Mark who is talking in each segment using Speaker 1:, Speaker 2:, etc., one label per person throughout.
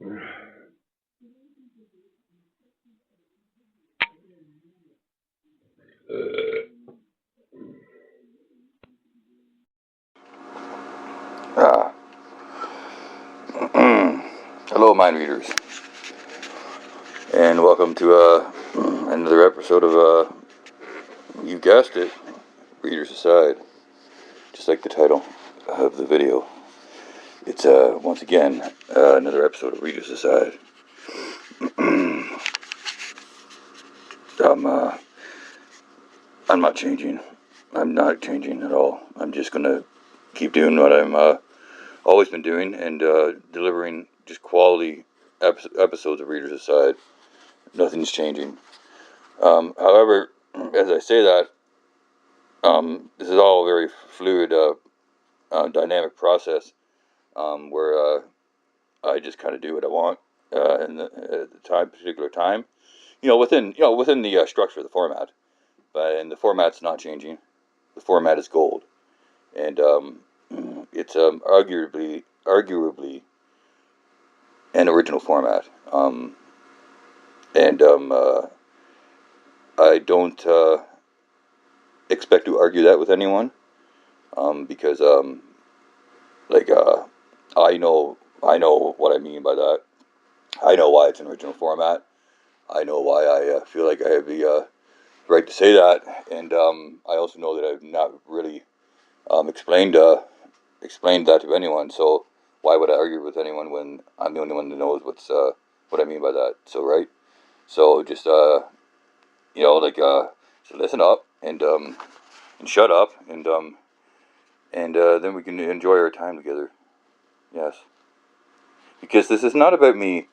Speaker 1: Ah, hello, mind readers, and welcome to another episode of you guessed it, Readers Aside. Just like the title of the video, it's once again another episode of Readers Aside. I'm not changing. I'm not changing at all. I'm just gonna keep doing what I'm always been doing and delivering just quality episodes of Readers Aside. Nothing's changing. However, as I say that, this is all a very fluid, dynamic process where I just kind of do what I want in at the particular time. Within the structure of the format, and the format's not changing. The format is gold, and it's arguably an original format. And I don't expect to argue that with anyone, because I know what I mean by that. I know why it's an original format. I know why I feel like I have the right to say that, and I also know that I've not really explained that to anyone. So why would I argue with anyone when I'm the only one that knows what I mean by that? So right. So just so listen up and shut up and then we can enjoy our time together. Yes, because this is not about me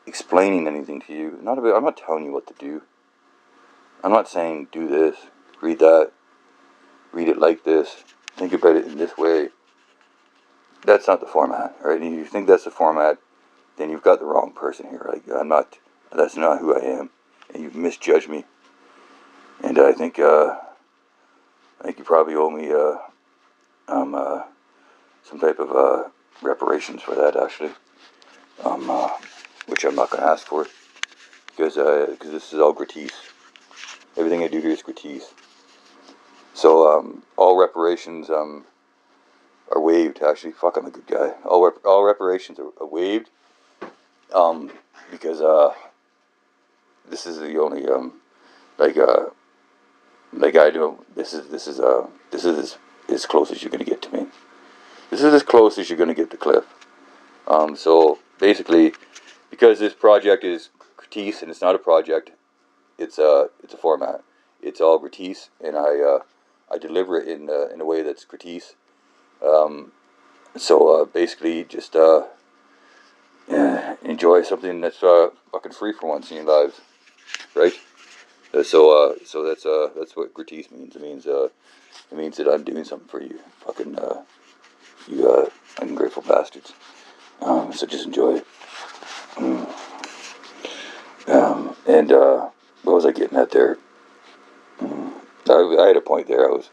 Speaker 1: explaining anything to you. I'm not telling you what to do. I'm not saying do this, read that, read it like this, think about it in this way. That's not the format, right? And if you think that's the format, then you've got the wrong person here. Like that's not who I am, and you've misjudged me. And I think you probably owe me some type of reparations for that, actually, which I'm not going to ask for, because this is all gratis. Everything I do here is gratis. So all reparations are waived. Actually, fuck, I'm a good guy. All reparations are waived, because this is the only I do. This is as close as you're gonna get to me. This is as close as you're gonna get to Cliff. So basically, because this project is gratis and it's not a project, it's a format. It's all gratis, and I deliver it in a way that's gratis. So basically, just enjoy something that's fucking free for once in your lives, right? So that's what gratis means. It means that I'm doing something for you, fucking you ungrateful bastards. So just enjoy it. And what was I getting at there? I had a point there. I was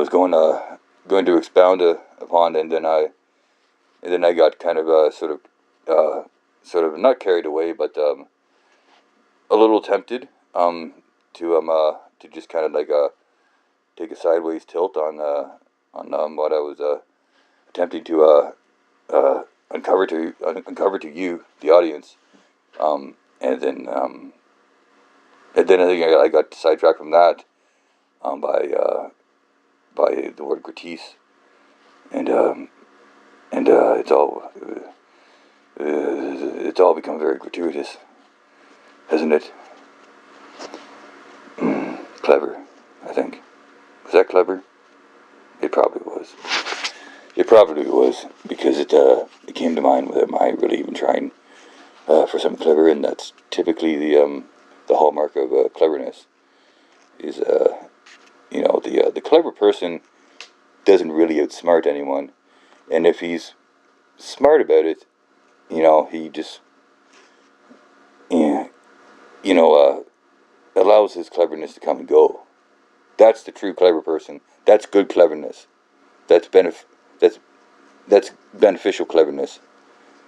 Speaker 1: going to expound upon, and then I got kind of sort of not carried away, but a little tempted to just kind of take a sideways tilt on what I was attempting to uncover to you, the audience, and then I think I got sidetracked from that by the word gratis, and it's all become very gratuitous, hasn't it? Clever, I think. Was that clever? It probably was. It probably was, because it came to mind without my really even trying for something clever, and that's typically the hallmark of cleverness. Is the clever person doesn't really outsmart anyone, and if he's smart about it, he just yeah, allows his cleverness to come and go. That's the true clever person. That's good cleverness. That's that's beneficial cleverness.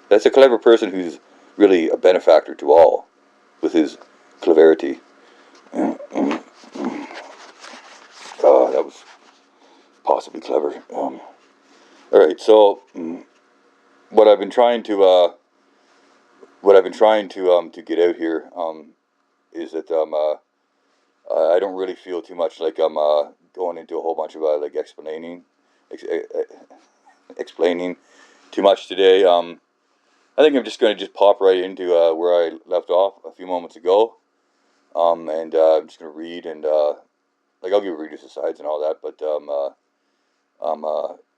Speaker 1: That's a clever person who's really a benefactor to all with his cleverity. That was possibly clever. All right, so what I've been trying to get out here is that I don't really feel too much like I'm going into a whole bunch of like explaining too much today. I think I'm just going to just pop right into where I left off a few moments ago, and I'm just going to read and like I'll give readers the sides and all that, but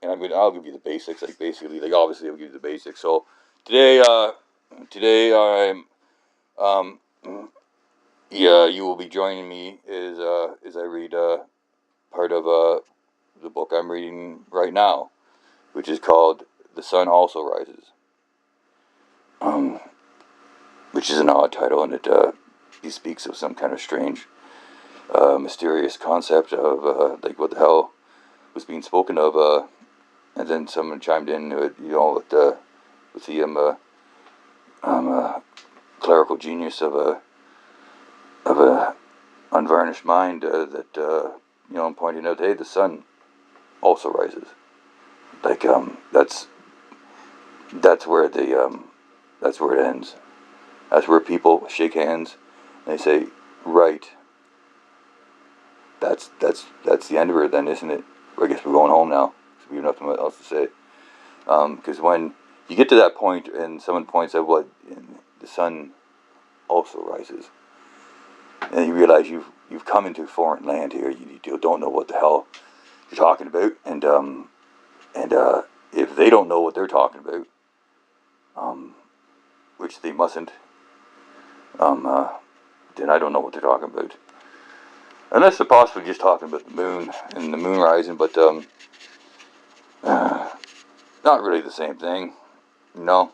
Speaker 1: and I'll give you the basics, like basically, like obviously I'll give you the basics. So today I'm um, yeah, you will be joining me as I read part of the book I'm reading right now, which is called "The Sun Also Rises," um, which is an odd title, and he speaks of some kind of strange, mysterious concept of like what the hell was being spoken of, and then someone chimed in, with the clerical genius of a unvarnished mind that I'm pointing out, hey, the sun also rises. Like that's where that's where it ends. That's where people shake hands and they say, right. That's the end of it, then, isn't it? I guess we're going home now. So we have nothing else to say. Because when you get to that point and someone points out what the sun also rises, and you realize you've come into foreign land here. You don't know what the hell you're talking about, and if they don't know what they're talking about, which they mustn't, then I don't know what they're talking about. Unless they're possibly just talking about the moon and the moon rising, but not really the same thing. No,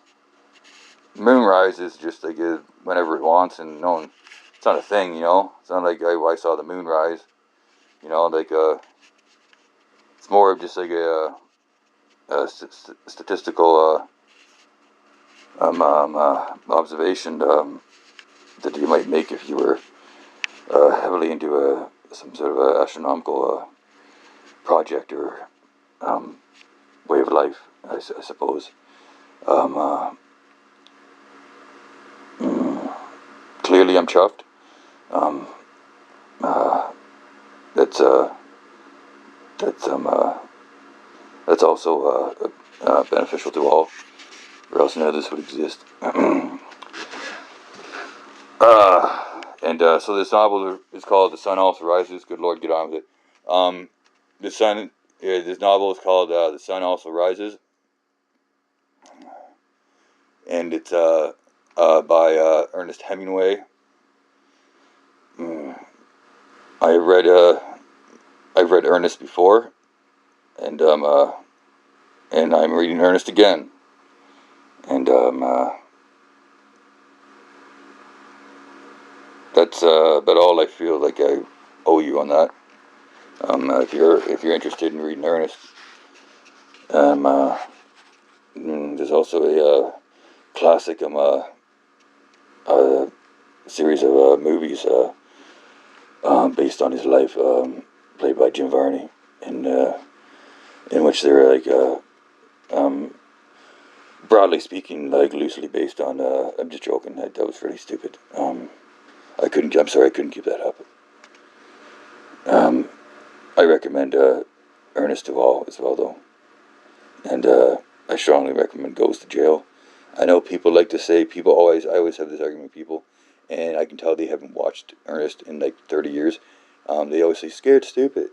Speaker 1: moon rises just like whenever it wants, and no, it's not a thing. It's not like I saw the moon rise. Like it's more of just like a statistical observation that you might make if you were heavily into some sort of astronomical project or way of life, I suppose. Um, uh, Clearly, I'm chuffed. Um, uh, that's that's that's also beneficial to all, or else none of this would exist. So this novel is called "The Sun Also Rises." Good Lord, get on with it. The sun. This novel is called "The Sun Also Rises," and it's by Ernest Hemingway. Mm. I read I've read Ernest before, and and I'm reading Ernest again, and that's about all I feel like I owe you on that. If you're interested in reading Ernest, um, uh, there's also a classic uh, series of movies based on his life, played by Jim Varney, in which they're like um, broadly speaking, like loosely based on. I'm just joking. That was really stupid. I couldn't. I'm sorry, I couldn't keep that up. Um, I recommend Ernest to all as well, though, and I strongly recommend Goes to Jail. I know people like to say I always have this argument with people, and I can tell they haven't watched Ernest in like 30 years. They always say Scared Stupid.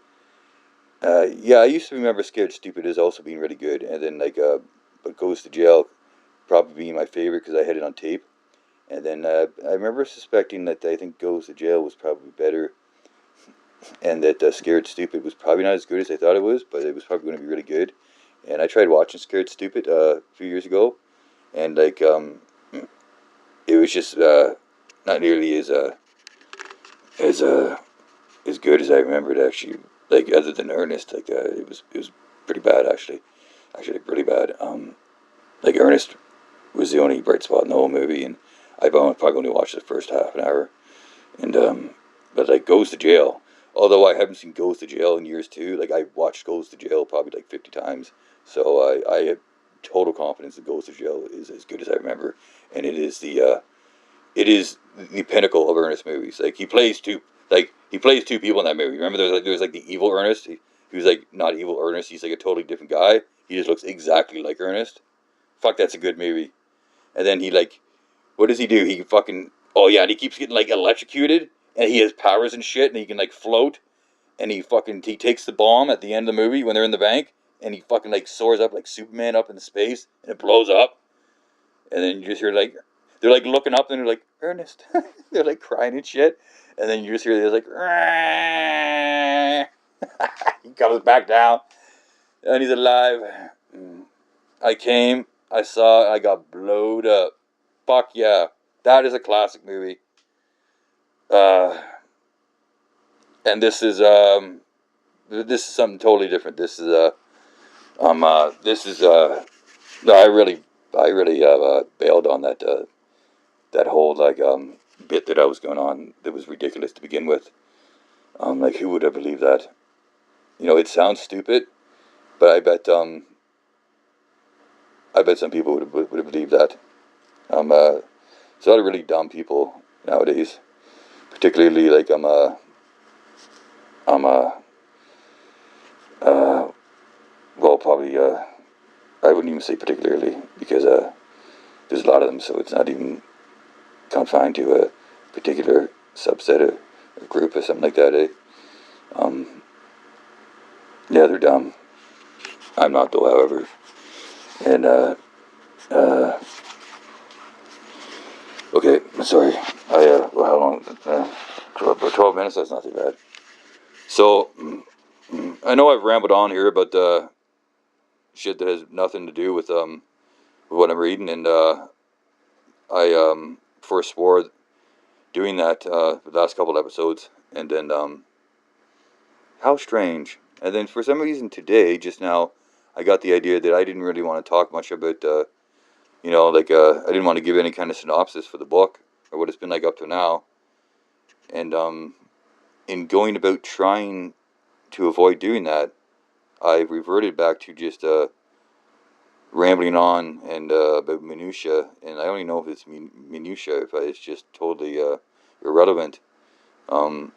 Speaker 1: Yeah, I used to remember Scared Stupid as also being really good, and then but Goes to Jail probably being my favorite because I had it on tape. And then I remember suspecting that I think Goes to Jail was probably better, and that Scared Stupid was probably not as good as I thought it was, but it was probably going to be really good. And I tried watching Scared Stupid a few years ago, and it was just not nearly as as good as I remembered actually. Like other than Ernest, it was pretty bad actually, really bad. Like Ernest was the only bright spot in the whole movie, and I probably only watched the first half an hour. And but like Goes to Jail, although I haven't seen Goes to Jail in years too. Like I've watched Goes to Jail probably like 50 times, so I have total confidence that Goes to Jail is as good as I remember, and it is the pinnacle of Ernest movies. Like he plays two people in that movie. Remember there's like the evil Ernest. He was like not evil Ernest. He's like a totally different guy. He just looks exactly like Ernest. Fuck, that's a good movie. And then he like, what does he do? He fucking, oh yeah, and he keeps getting like electrocuted, and he has powers and shit, and he can like float, and he takes the bomb at the end of the movie when they're in the bank, and he fucking like soars up like Superman up into space, and it blows up, and then you just hear like, they're like looking up, and they're like, Ernest, they're like crying and shit, and then you just hear there's like, he comes back down, and he's alive. I came, I saw, I got blowed up. Fuck yeah, that is a classic movie. Uh, and this is something totally different. This is no, I really bailed on that whole like bit that I was going on that was ridiculous to begin with. Like who would have believed that? You know, it sounds stupid, but I bet some people would have believed that. There's a lot of really dumb people nowadays, particularly like uh, well, probably I wouldn't even say particularly because there's a lot of them, so it's not even confined to a particular subset of a group or something like that. Um, yeah, they're dumb. I'm not though, however. And uh, okay, sorry. Well, how long? 12 minutes. That's not too bad. So I know I've rambled on here about shit that has nothing to do with what I'm reading, and I forswore doing that the last couple episodes, and then how strange. And then for some reason today, just now, I got the idea that I didn't really want to talk much about I didn't want to give any kind of synopsis for the book or what it's been like up to now, and in going about trying to avoid doing that, I reverted back to just rambling on and about minutia, and I don't even know if it's minutia, if it's just totally irrelevant. Um,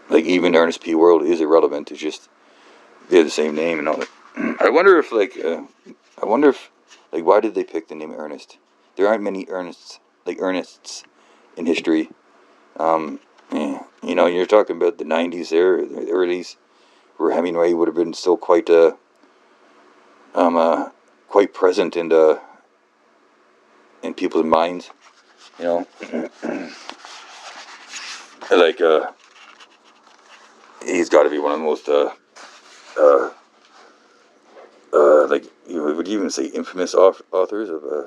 Speaker 1: like even Ernest P. Worrell is irrelevant. It's just they have the same name and all that. I wonder if why did they pick the name Ernest? There aren't many Ernests in history. You're talking about the '90s there, the '80s, where Hemingway would have been still quite present in people's minds. You know, like he's got to be one of the most uh, like you would even say infamous authors of uh,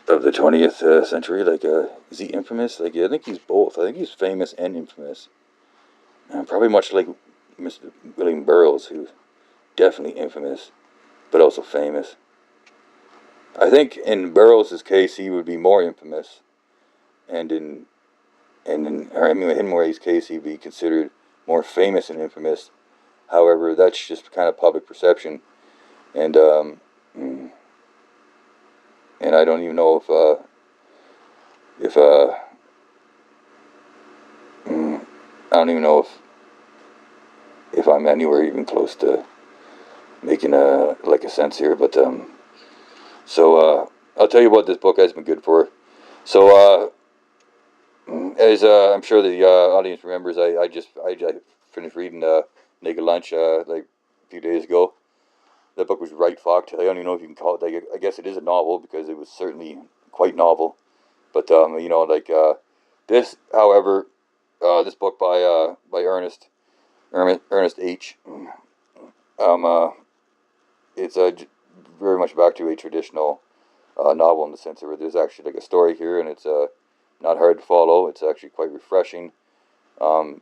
Speaker 1: of the 20th century. Like, is he infamous? Like, yeah, I think he's both. I think he's famous and infamous. Probably much like Mr. William Burroughs, who's definitely infamous, but also famous. I think in Burroughs' case, he would be more infamous, and in Hemingway's case, he'd be considered more famous and infamous. However, that's just kind of public perception, and mm, and I don't even know if I don't even know if I'm anywhere even close to making a sense here. But I'll tell you what this book has been good for. So as I'm sure the audience remembers, I finished reading Naked Lunch like a few days ago. That book was right fucked. I don't even know if you can call it. Like, I guess it is a novel because it was certainly quite novel. But this, however, this book by Ernest H. Um, uh, it's very much back to a traditional novel in the sense that there's actually like a story here, and it's not hard to follow. It's actually quite refreshing, um,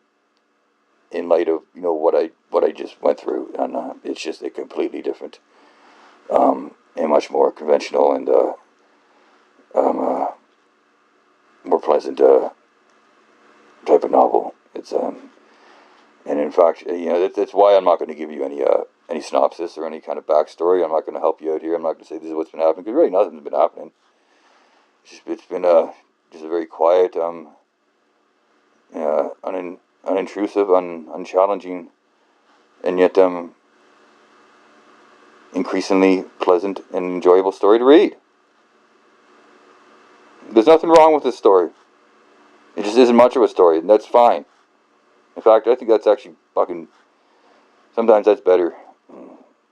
Speaker 1: in light of what I just went through, and it's just a completely different and much more conventional and more pleasant type of novel. It's and in fact, that's why I'm not going to give you any synopsis or any kind of backstory. I'm not going to help you out here. I'm not going to say this is what's been happening, because really nothing's been happening. It's been just a very quiet, unintrusive, unchallenging, and yet increasingly pleasant and enjoyable story to read. There's nothing wrong with this story. It just isn't much of a story, and that's fine. In fact, I think that's actually fucking... Sometimes that's better.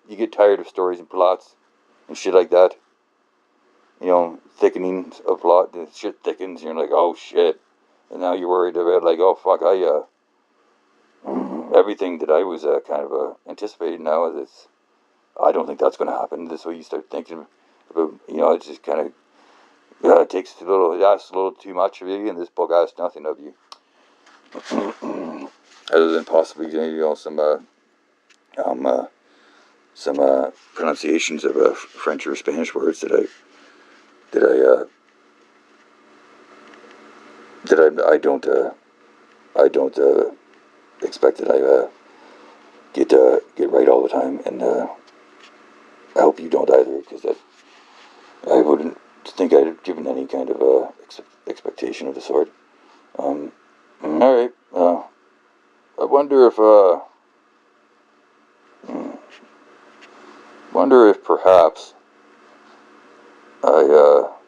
Speaker 1: You get tired of stories and plots and shit like that. Thickening of plot. The shit thickens, and you're like, oh shit. And now you're worried about, like, oh fuck, everything that I was kind of anticipating now is I don't think that's going to happen. This way you start thinking about, it's just kind of... it asks a little too much of you, and this book asks nothing of you. Other than possibly, some pronunciations of French or Spanish words that I don't expect that I get right all the time, and I hope you don't either, because that I wouldn't think I'd have given any kind of expectation of the sort. All right. I wonder if perhaps I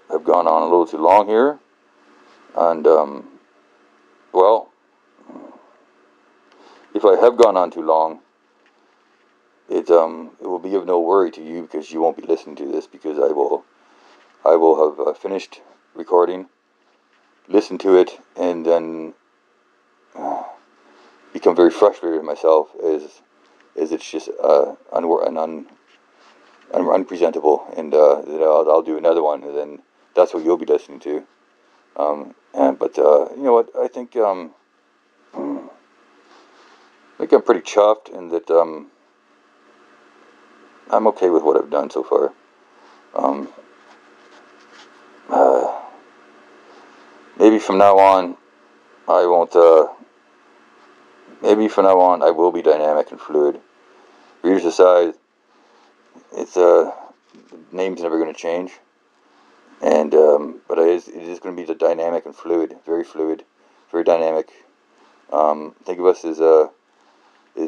Speaker 1: have gone on a little too long here, and well, if I have gone on too long, it will be of no worry to you, because you won't be listening to this, because I will have finished recording, listened to it, and then become very frustrated with myself as it's just unpresentable, and I'll do another one, and then that's what you'll be listening to. But you know what? I think I'm pretty chuffed, and that I'm okay with what I've done so far. Maybe from now on, I won't. Maybe from now on, I will be dynamic and fluid. Readers aside, it's the name's never going to change, and but it is going to be the dynamic and fluid, very dynamic. Think of us as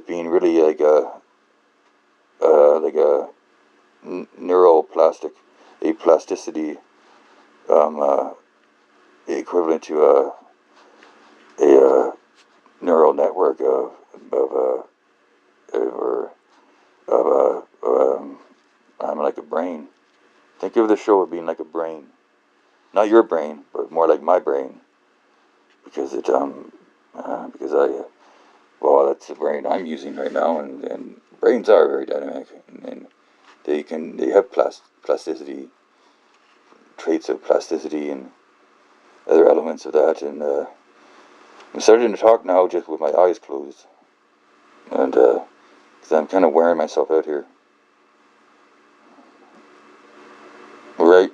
Speaker 1: being really like a neuroplastic, a plasticity equivalent to a neural network I'm like a brain. Think of the show as being like a brain, not your brain, but more like my brain, because that's the brain I'm using right now, and brains are very dynamic, and they have plasticity, traits of plasticity, and other elements of that, and I'm starting to talk now just with my eyes closed, and because I'm kind of wearing myself out here. Right.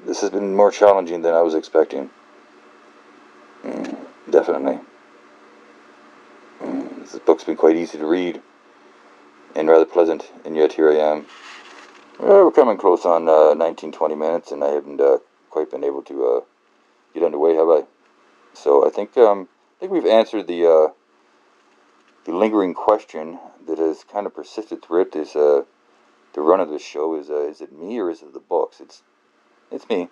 Speaker 1: This has been more challenging than I was expecting. Definitely. This book's been quite easy to read and rather pleasant, and yet here I am. We're coming close on 19-20 minutes, and I haven't quite been able to get underway, have I? So I think we've answered the lingering question that has kind of persisted throughout this the run of this show. Is it me or is it the books? It's me.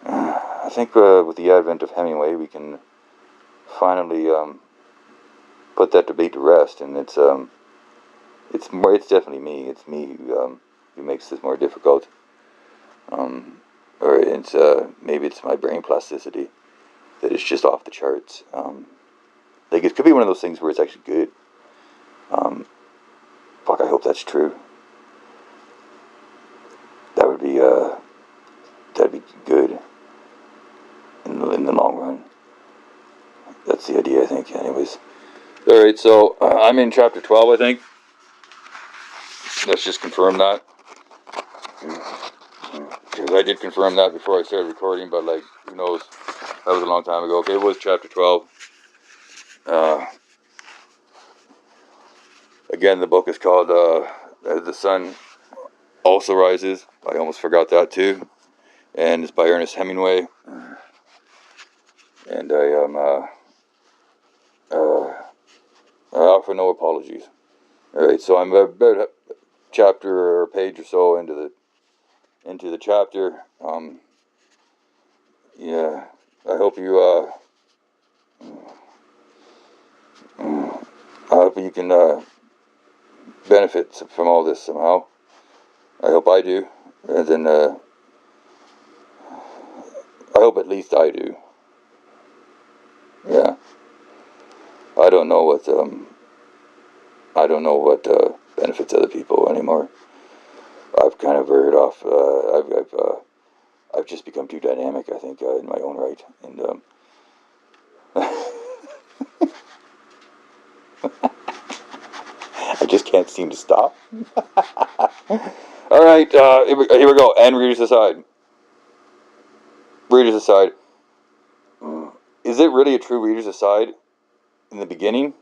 Speaker 1: I think with the advent of Hemingway, we can finally put that debate to rest, and it's definitely me. It's me who makes this more difficult. Or it's maybe it's my brain plasticity that is just off the charts. Like, it could be one of those things where it's actually good. Fuck, I hope that's true. That's the idea, I think. Anyways. Alright, so I'm in chapter 12, I think. Let's just confirm that. Because I did confirm that before I started recording, but like, who knows? That was a long time ago. Okay, it was chapter 12. Again, the book is called The Sun Also Rises. I almost forgot that too. And it's by Ernest Hemingway. And I am, I offer no apologies. Alright, so I'm about a chapter or a page or so into the chapter. Yeah, I hope you can benefit from all this somehow. I hope I do. And then, I hope at least I do. Yeah. I don't know what, benefits other people anymore. I've kind of veered off. I've just become too dynamic, I think, in my own right. And, I just can't seem to stop. Alright, here we go. And readers aside. Readers aside. Is it really a true readers aside in the beginning?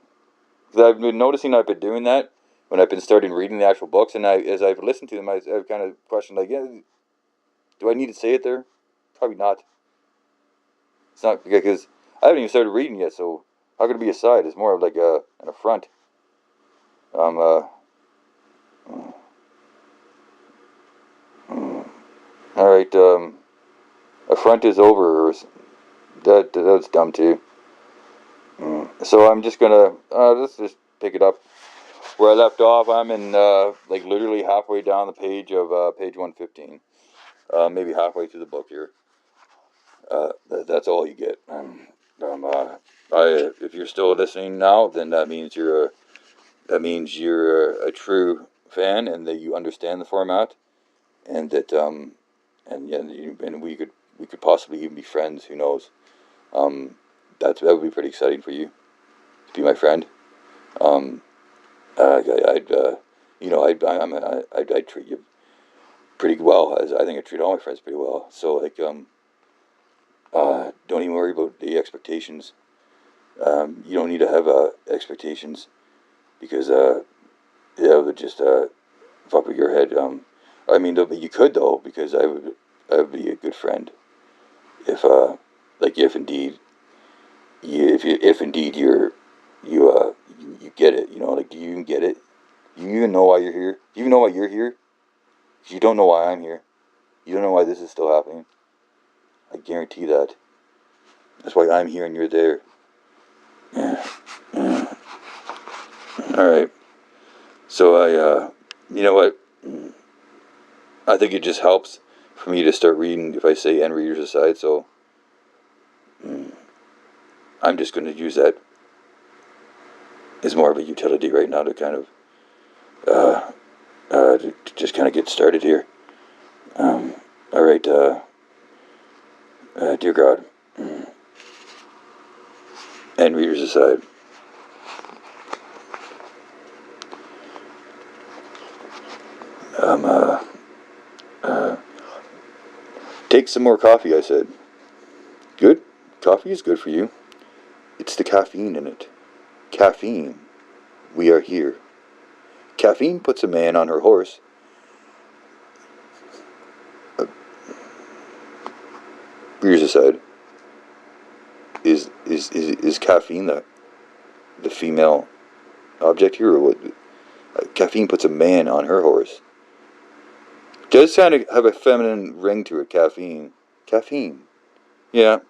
Speaker 1: Because I've been noticing I've been doing that when I've been starting reading the actual books, and as I've listened to them, I've kind of questioned, like, yeah, do I need to say it there? Probably not. It's not, because I haven't even started reading yet, so how could it be a side? It's more of like an affront. Alright, affront is over. That's dumb too. So I'm just gonna, let's just pick it up where I left off. I'm in, like, literally halfway down the page of page 115. Maybe halfway through the book here. That's all you get. If you're still listening now, then that means you're a true fan, and that you understand the format, and that and we could possibly even be friends. Who knows? That would be pretty exciting for you to be my friend. I'd I'd treat you pretty well, as I think I treat all my friends pretty well. So, like, don't even worry about the expectations. You don't need to have expectations, because it would just fuck with your head. I mean, you could, though, because I would be a good friend if if indeed you get it. Like, do you even get it? Do you even know why you're here? Do you even know why you're here? 'Cause you don't know why I'm here. You don't know why this is still happening. I guarantee that. That's why I'm here and you're there. Yeah. Alright. So you know what? I think it just helps for me to start reading if I say end readers aside, so I'm just going to use that as more of a utility right now to kind of, to just kind of get started here. Alright, dear God, end readers aside. Take some more coffee, I said. Good? Coffee is good for you. It's the caffeine in it. Caffeine. We are here. Caffeine puts a man on her horse. Readers aside. Is caffeine the female object here, or what? Caffeine puts a man on her horse. Does kind of have a feminine ring to it. Caffeine. Yeah.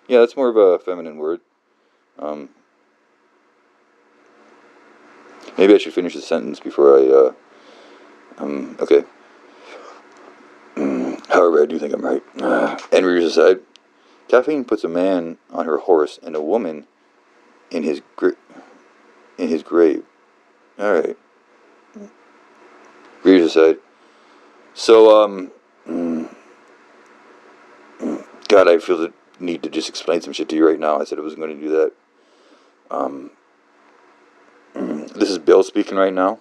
Speaker 1: Yeah, that's more of a feminine word. Maybe I should finish the sentence before I. Okay. However, I do think I'm right. And readers aside, caffeine puts a man on her horse and a woman in his grave. All right. Readers aside. So, God, I feel need to just explain some shit to you right now. I said I was going to do that. This is Bill speaking right now.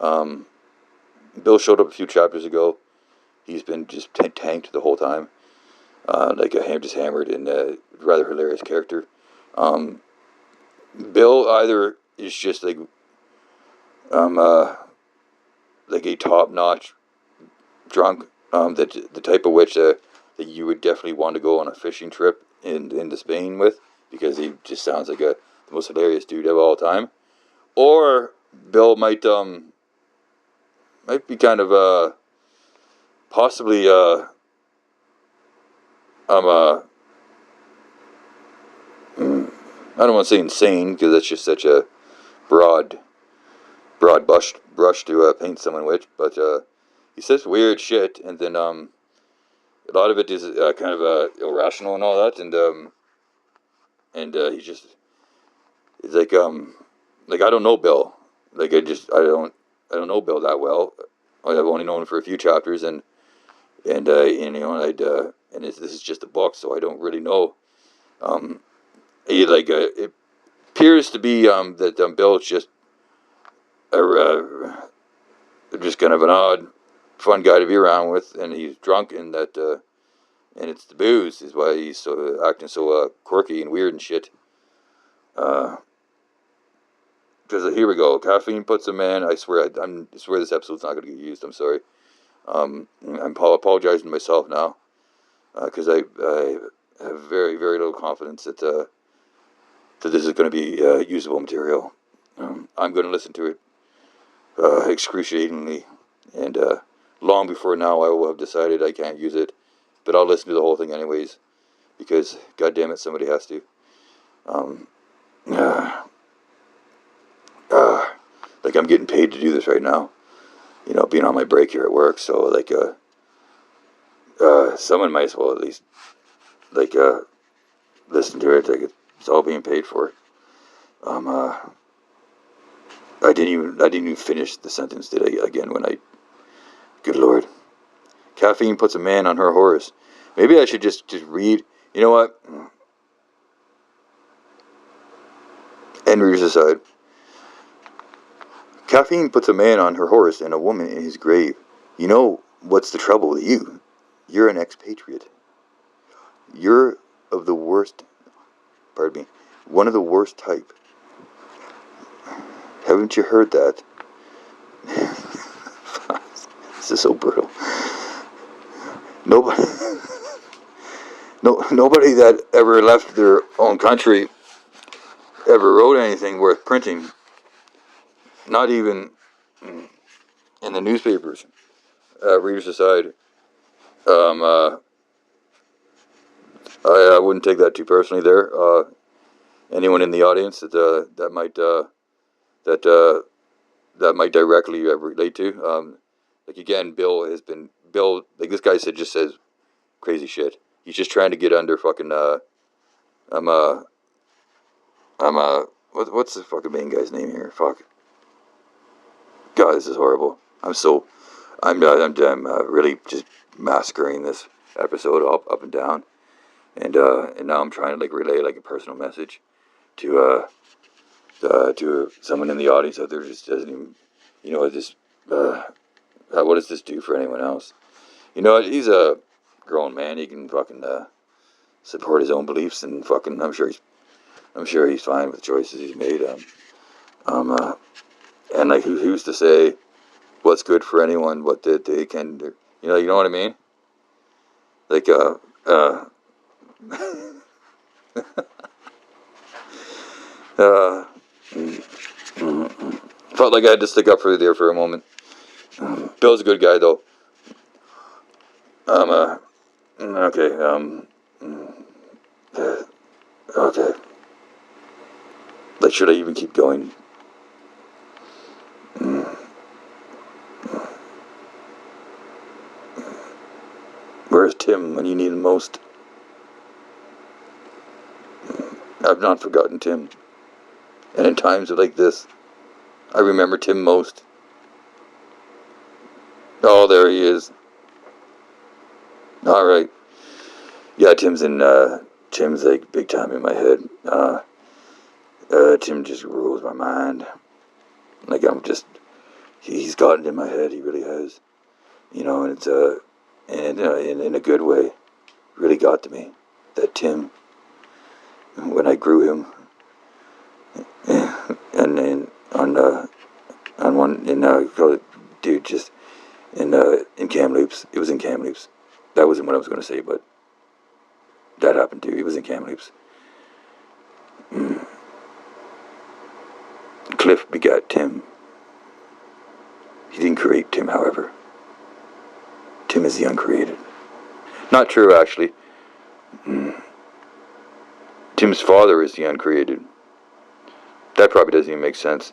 Speaker 1: Bill showed up a few chapters ago. He's been just tanked the whole time. Like a just hammered and rather hilarious character. Bill either is just like a top-notch drunk, that the type of which that you would definitely want to go on a fishing trip into Spain with, because he just sounds like the most hilarious dude of all time. Or Bill might be kind of possibly I don't want to say insane, because that's just such a broad brush to paint someone with, but he says weird shit, and then a lot of it is kind of irrational and all that, and he's just, it's like I don't know Bill, like I don't know Bill that well. I've only known him for a few chapters, and you know, and this is just a book, so I don't really know. It appears to be that Bill's just just kind of an odd, fun guy to be around with, and he's drunk, and and it's the booze is why he's so acting so quirky and weird and shit. Because here we go, caffeine puts a man. I swear this episode's not going to get used. I'm sorry. I'm apologizing to myself now, because I have very, very little confidence that this is going to be usable material. I'm going to listen to it excruciatingly, and long before now I will have decided I can't use it, but I'll listen to the whole thing anyways, because god damn it, somebody has to. Like, I'm getting paid to do this right now, you know, being on my break here at work, so like someone might as well at least like listen to it. Like, it's all being paid for. I didn't even finish the sentence, did I? Again, good lord. Caffeine puts a man on her horse. Maybe I should just read. You know what? End readers aside. Caffeine puts a man on her horse and a woman in his grave. You know what's the trouble with you? You're an expatriate. You're of the worst, pardon me, one of the worst type. Haven't you heard that? This is so brutal. Nobody that ever left their own country ever wrote anything worth printing. Not even in the newspapers. Readers aside, I wouldn't take that too personally there. Anyone in the audience that might directly relate to, like, again, Bill, like, this guy just says crazy shit. He's just trying to get under fucking what's the fucking main guy's name here? Fuck. God, this is horrible. I'm really just massacring this episode up and down, and now I'm trying to like relay like a personal message to someone in the audience out there. Just doesn't even, you know, what does this do for anyone else? You know, he's a grown man. He can fucking support his own beliefs, and fucking I'm sure he's fine with the choices he's made. And like, who's to say what's good for anyone, what they can do? You know what I mean? Like, felt like I had to stick up for you there for a moment. Bill's a good guy, though. Okay, okay. Like, should I even keep going? Where's Tim when you need him most? I've not forgotten Tim. And in times like this, I remember Tim most. Oh, there he is. Alright. Yeah, Tim's in Tim's like big time in my head. Tim just rules my mind. Like he's gotten in my head. He really has. And it's in a good way. Really got to me. That Tim, when I grew him, and then on one dude, just in Kamloops. It was in Kamloops. That wasn't what I was going to say, but that happened too. It was in Kamloops. Cliff begat Tim. He didn't create Tim, however. Tim is the uncreated. Not true, actually. Tim's father is the uncreated. That probably doesn't even make sense.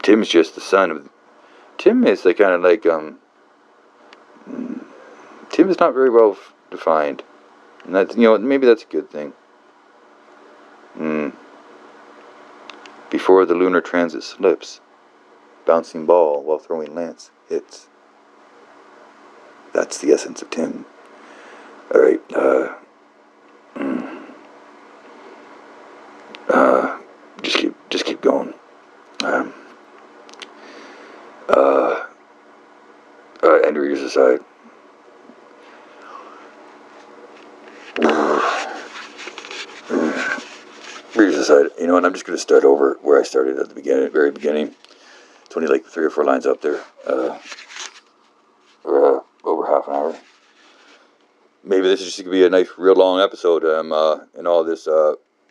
Speaker 1: Tim's just the son of... Tim is kind of like, Tim is not very well defined. And that's, maybe that's a good thing. Before the lunar transit slips, bouncing ball while throwing lance hits. That's the essence of Tim. Alright, just keep going. End readers aside. Readers aside, and I'm just going to start over where I started at the very beginning. It's only like 3 or 4 lines up there. Over half an hour. Maybe this is just going to be a nice, real long episode. And all this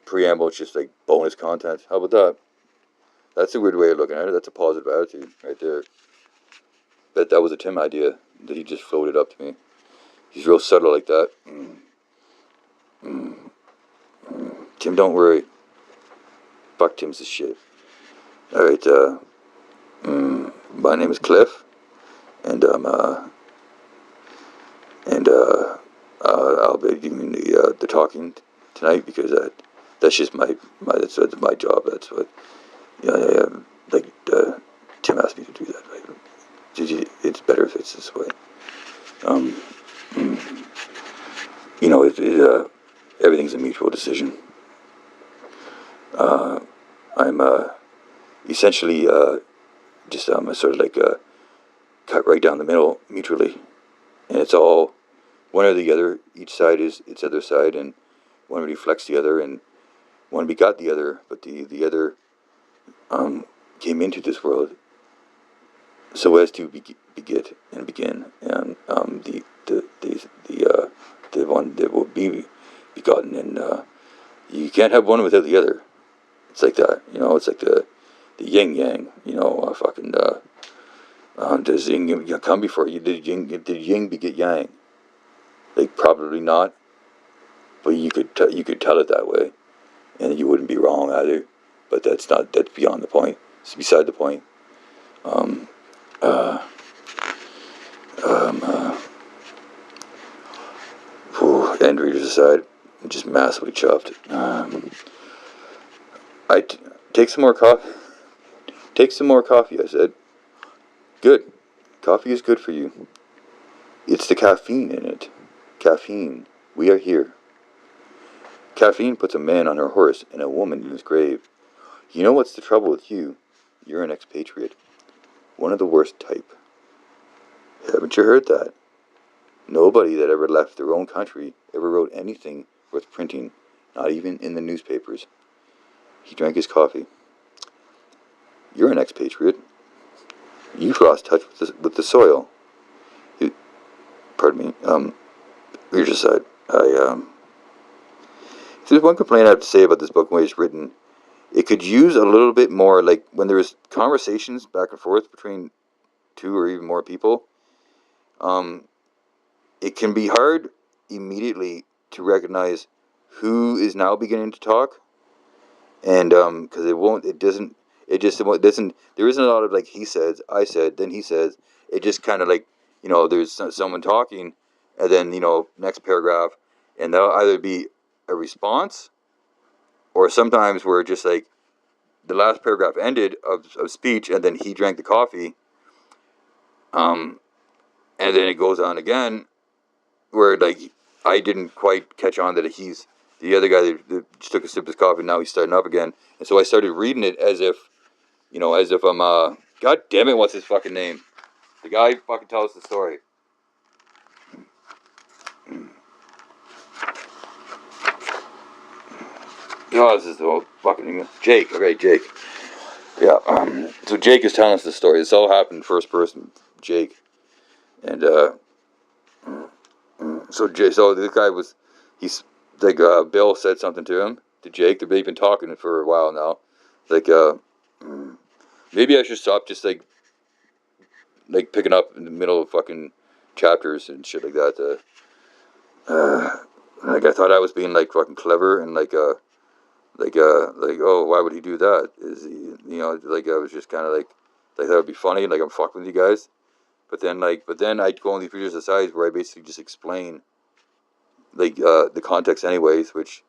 Speaker 1: preamble is just like bonus content. How about that? That's a weird way of looking at it. That's a positive attitude right there. But that was a Tim idea that he just floated up to me. He's real subtle like that. Tim, don't worry. Fuck Tim's the shit. Alright, my name is Cliff. And I'll be doing the talking tonight because that's just my job. That's what Tim asked me to do that. Right? It's better if it's this way. Everything's a mutual decision. I'm essentially just sort of like cut right down the middle mutually, and it's all one or the other. Each side is its other side, and one reflects the other, and one begot the other. But the other came into this world so as to beget and begin, and the one that will be begotten, and you can't have one without the other. It's like that, It's like the yin yang, does yin come before you? Did yin beget yang? Like probably not, but you could tell it that way, and you wouldn't be wrong either. But that's beyond the point. It's beside the point. End readers aside, I'm just massively chuffed. Take some more coffee. Take some more coffee, I said. Good. Coffee is good for you. It's the caffeine in it. Caffeine. We are here. Caffeine puts a man on her horse and a woman in his grave. You know what's the trouble with you? You're an expatriate. One of the worst type. Haven't you heard that? Nobody that ever left their own country ever wrote anything worth printing, not even in the newspapers. He drank his coffee. You're an expatriate. You've lost touch with the soil. Pardon me. Reader's aside. If there's one complaint I have to say about this book, the way it's written, it could use a little bit more, like when there's conversations back and forth between 2 or even more people. It can be hard immediately to recognize who is now beginning to talk, and because there isn't a lot of like he says, I said, then he says. It just kind of like there's someone talking, and then next paragraph, and that'll either be a response, or sometimes where just like the last paragraph ended of speech, and then he drank the coffee, and then it goes on again, where like I didn't quite catch on that he's the other guy that just took a sip of his coffee. And now he's starting up again, and so I started reading it as if, as if I'm God damn it, what's his fucking name? The guy who fucking tells us the story. Oh, this is the whole fucking Jake. Okay, Jake. Yeah. So Jake is telling us the story. This all happened first person, Jake, and so the guy he's like Bill said something to him to Jake. They've been talking for a while now. Like maybe I should stop just like picking up in the middle of fucking chapters and shit like that. Like I thought I was being like fucking clever and like oh, why would he do that? Is he like I was just kind of like that would be funny, like I'm fucking with you guys. But then I'd go on these previous asides where I basically just explain like the context anyways, which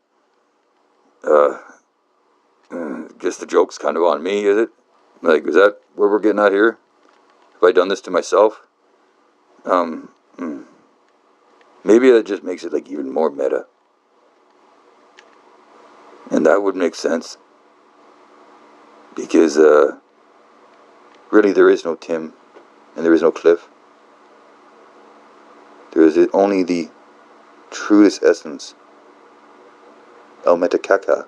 Speaker 1: uh guess the joke's kind of on me, is it? Like, is that where we're getting at here? Have I done this to myself? Um, mm, Maybe that just makes it like even more meta, and that would make sense because really there is no Tim and there is no Cliff. There is only the truest essence, El Metacaca,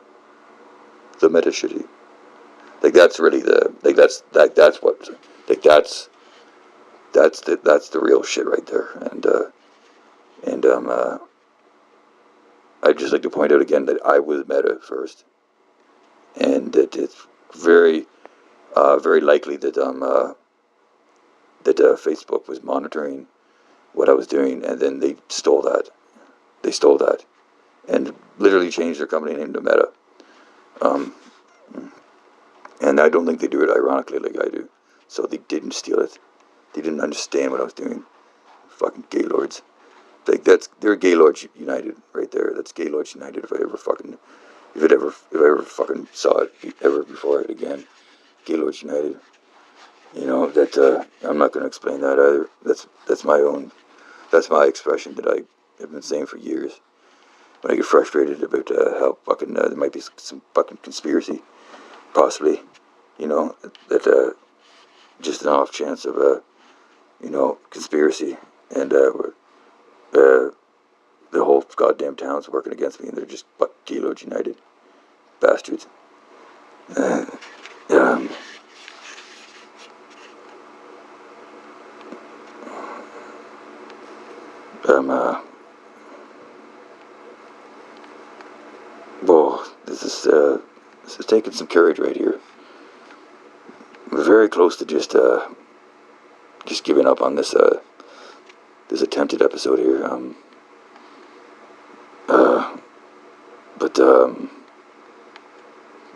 Speaker 1: the meta shitty. Like that's really the like that's what like that's the real shit right there. And I'd just like to point out again that I was meta first, and that it's very likely that Facebook was monitoring what I was doing, and then they stole that. They stole that, and literally changed their company name to Meta. Um, and I don't think they do it ironically like I do. So they didn't steal it. They didn't understand what I was doing. Fucking Gaylords. Like they're Gaylords United right there. That's Gaylords United. If I ever fucking saw it ever before it again. Gaylords United. I'm not going to explain that either. That's my own. That's my expression that I have been saying for years. When I get frustrated about how fucking there might be some fucking conspiracy, possibly, that just an off chance of conspiracy, and the whole goddamn town's working against me, and they're just Gaylord United bastards. Uh, um, um, uh, Whoa, this is taking some courage right here. We're very close to just giving up on this attempted episode here. But it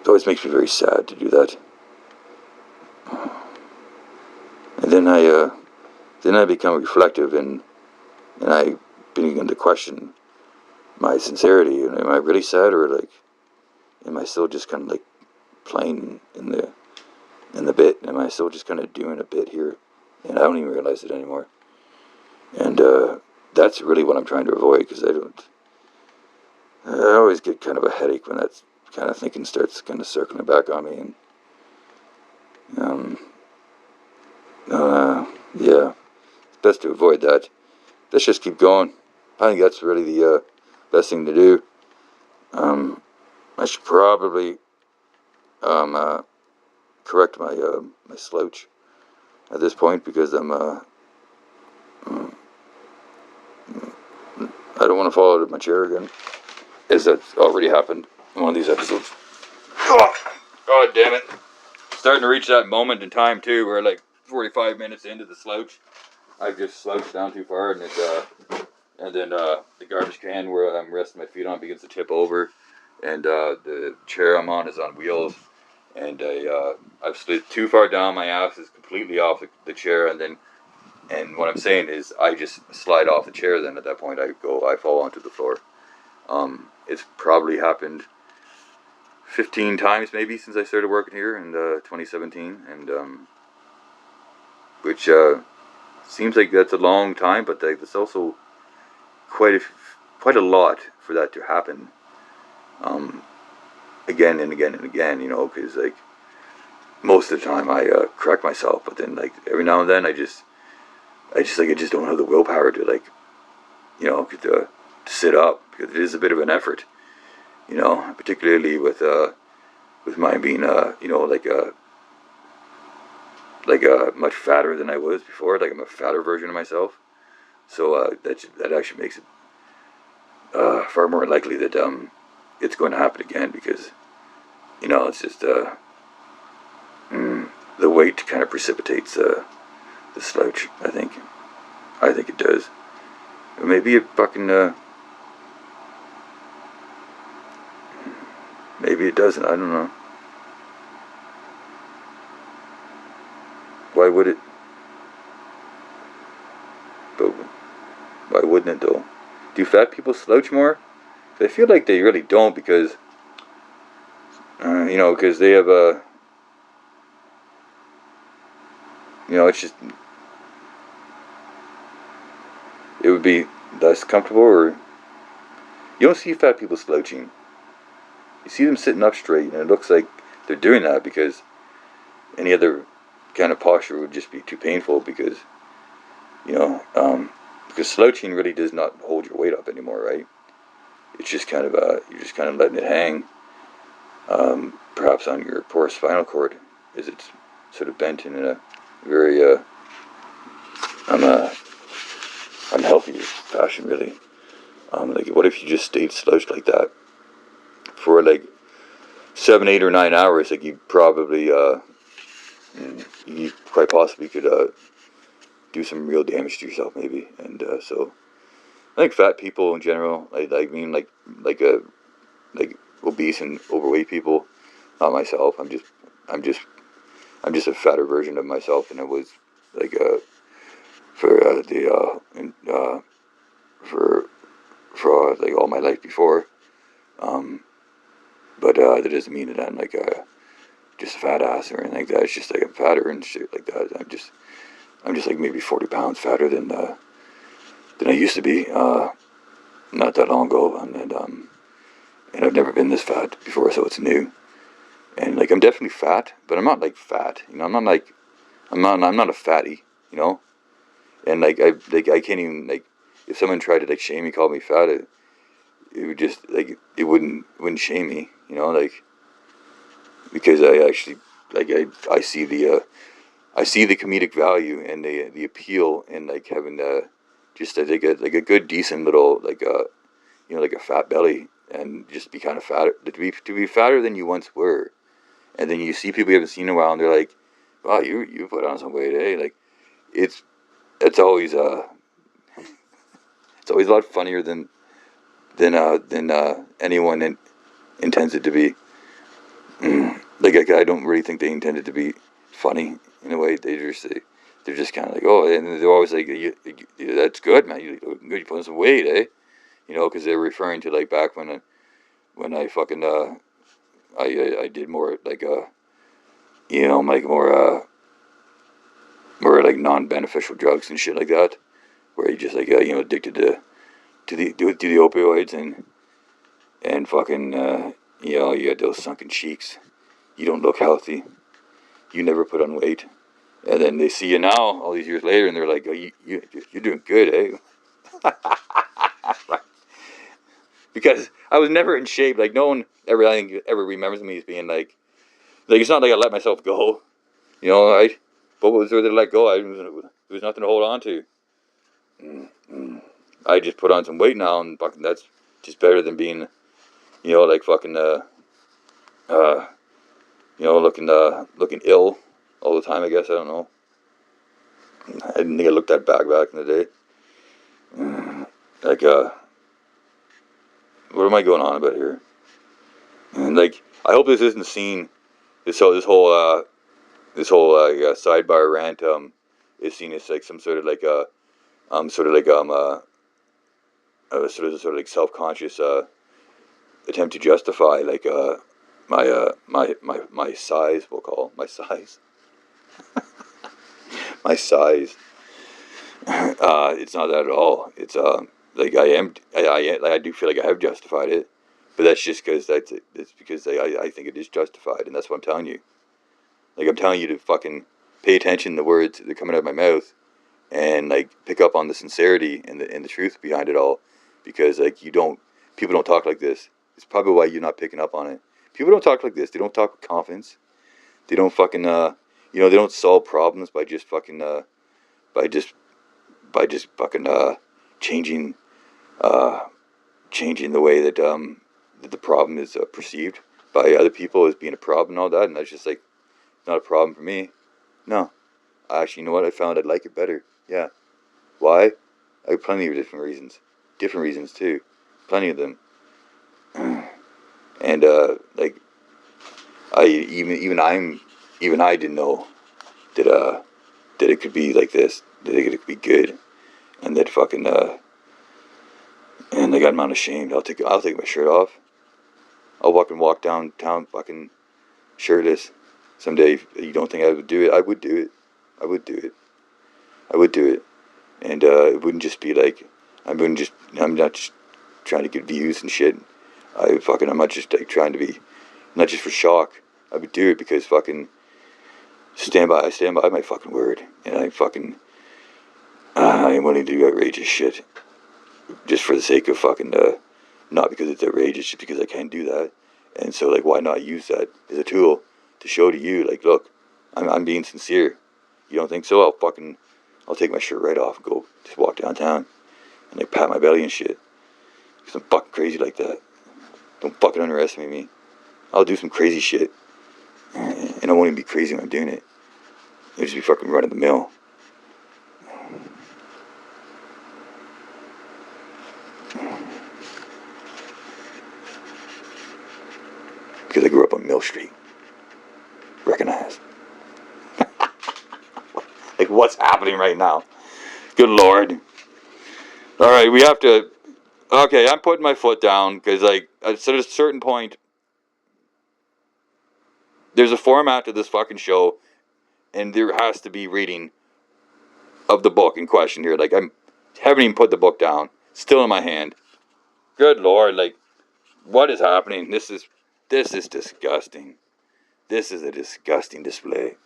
Speaker 1: always makes me very sad to do that. And then I become reflective, and I begin to question my sincerity. And am I really sad, or like, am I still just kind of like playing in the bit? Am I still just kind of doing a bit here, and I don't even realize it anymore? And that's really what I'm trying to avoid, because I always get kind of a headache when that kind of thinking starts kind of circling back on me. And yeah, it's best to avoid that. Let's just keep going. I think that's really the best thing to do. I should probably correct my slouch at this point, because I don't want to fall out of my chair again, as that's already happened in one of these episodes. Oh, God damn it. Starting to reach that moment in time too where like 45 minutes into the slouch, I've just slouched down too far, and then the garbage can where I'm resting my feet on begins to tip over, and the chair I'm on is on wheels, and I've slid too far down. My ass is completely off the chair, and what I'm saying is I just slide off the chair. Then at that point I fall onto the floor. It's probably happened 15 times maybe since I started working here in 2017, and which seems like that's a long time, but that's also quite quite a lot for that to happen, again and again and again, because like most of the time I correct myself, but then like every now and then I just don't have the willpower to like, to sit up, because it is a bit of an effort, particularly with mine being, much fatter than I was before. Like I'm a fatter version of myself, so that actually makes it far more likely that it's going to happen again, because it's just the weight kind of precipitates the slouch. I think it does. Maybe it fucking maybe it doesn't. I don't know. Why would it? But why wouldn't it though? Do fat people slouch more? I feel like they really don't, because because they have a it's just, it would be less comfortable. Or you don't see fat people slouching. You see them sitting up straight, and it looks like they're doing that because any other kind of posture would just be too painful, because you know because slouching really does not hold your weight up anymore, right? It's just kind of you're just kind of letting it hang, perhaps on your poor spinal cord, as it's sort of bent in a very unhealthy fashion, really. Like, what if you just stayed slouched like that for like 7, 8, or 9 hours? Like, you quite possibly could do some real damage to yourself, maybe. And so I think fat people in general, I mean, like uh, like obese and overweight people, not myself. I'm just a fatter version of myself than I was, like for the for like all my life before. Um, but that doesn't mean that I'm like just a fat ass or anything like that. It's just like I'm fatter and shit like that. I'm just like maybe 40 pounds fatter than I used to be not that long ago, and I've never been this fat before, so it's new. And like I'm definitely fat, but I'm not like fat. I'm not like I'm not a fatty. You know, and I can't even, like, if someone tried to like shame me, call me fat, it would just like it wouldn't shame me. Like, because I actually, like, I see the comedic value and the appeal in like having just like a good decent little like like a fat belly, and just be kind of fatter, to be fatter than you once were. And then you see people you haven't seen in a while, and they're like, "Wow, you put on some weight, eh?" Like, it's it's always it's always a lot funnier than anyone intends it to be. Like, I don't really think they intended to be funny in a way. They're just kind of like, oh, and they're always like, that's good, man. You look good. You put on some weight, eh? Because they're referring to like back when I fucking I did more like like more like non-beneficial drugs and shit like that, where you just like addicted to the opioids, and fucking you had those sunken cheeks. You don't look healthy. You never put on weight. And then they see you now, all these years later, and they're like, oh, you're doing good, eh? Because I was never in shape. Like, no one ever, I think, ever remembers me as being like, it's not like I let myself go, right? But what was there to let go? There was nothing to hold on to. I just put on some weight now, and fucking that's just better than being, like fucking, uh, looking ill all the time. I guess, I don't know. I didn't think I looked that bad back in the day. Like, what am I going on about here? And like, I hope this isn't seen. This whole sidebar rant is seen as like some sort of like sort of like sort of like self-conscious attempt to justify like my size. We'll call it my size. My size. It's not that at all. It's like I do feel like I have justified it, but that's just because that's because I think it is justified, and that's what I'm telling you. Like I'm telling you to fucking pay attention to the words that are coming out of my mouth, and like pick up on the sincerity and the truth behind it all, because like people don't talk like this. It's probably why you're not picking up on it. People don't talk like this. They don't talk with confidence. They don't fucking they don't solve problems by just fucking by just fucking changing uh changing the way that the problem is perceived by other people as being a problem and all that. And that's just like not a problem for me. No, actually, you know what? I found I'd like it better. Yeah. Why? I have plenty of different reasons. Different reasons too. Plenty of them. And like I even I didn't know that that it could be like this. That it could be good. And that fucking and like I'm not ashamed. I'll take my shirt off. I'll walk downtown fucking shirtless. Someday, if you don't think I would do it, I would do it. I would do it. I would do it. And it wouldn't just be like I'm not just trying to get views and shit. I'm not just like trying to be, not just for shock. I would do it because fucking I stand by my fucking word, and I am willing to do outrageous shit just for the sake of fucking not because it's outrageous, just because I can't do that. And so like, why not use that as a tool to show to you like, look, I'm being sincere. You don't think so? I'll take my shirt right off and go just walk downtown and like pat my belly and shit. Because I'm fucking crazy like that. Don't fucking underestimate me. I'll do some crazy shit. And I won't even be crazy when I'm doing it. It'll just be fucking run of the mill. Because I grew up on Mill Street. Recognize. Like, what's happening right now? Good Lord. Alright, we have to... Okay, I'm putting my foot down because, like, at a certain point, there's a format to this fucking show, and there has to be reading of the book in question here. Like, I haven't even put the book down. Still in my hand. Good Lord, like, what is happening? This is disgusting. This is a disgusting display.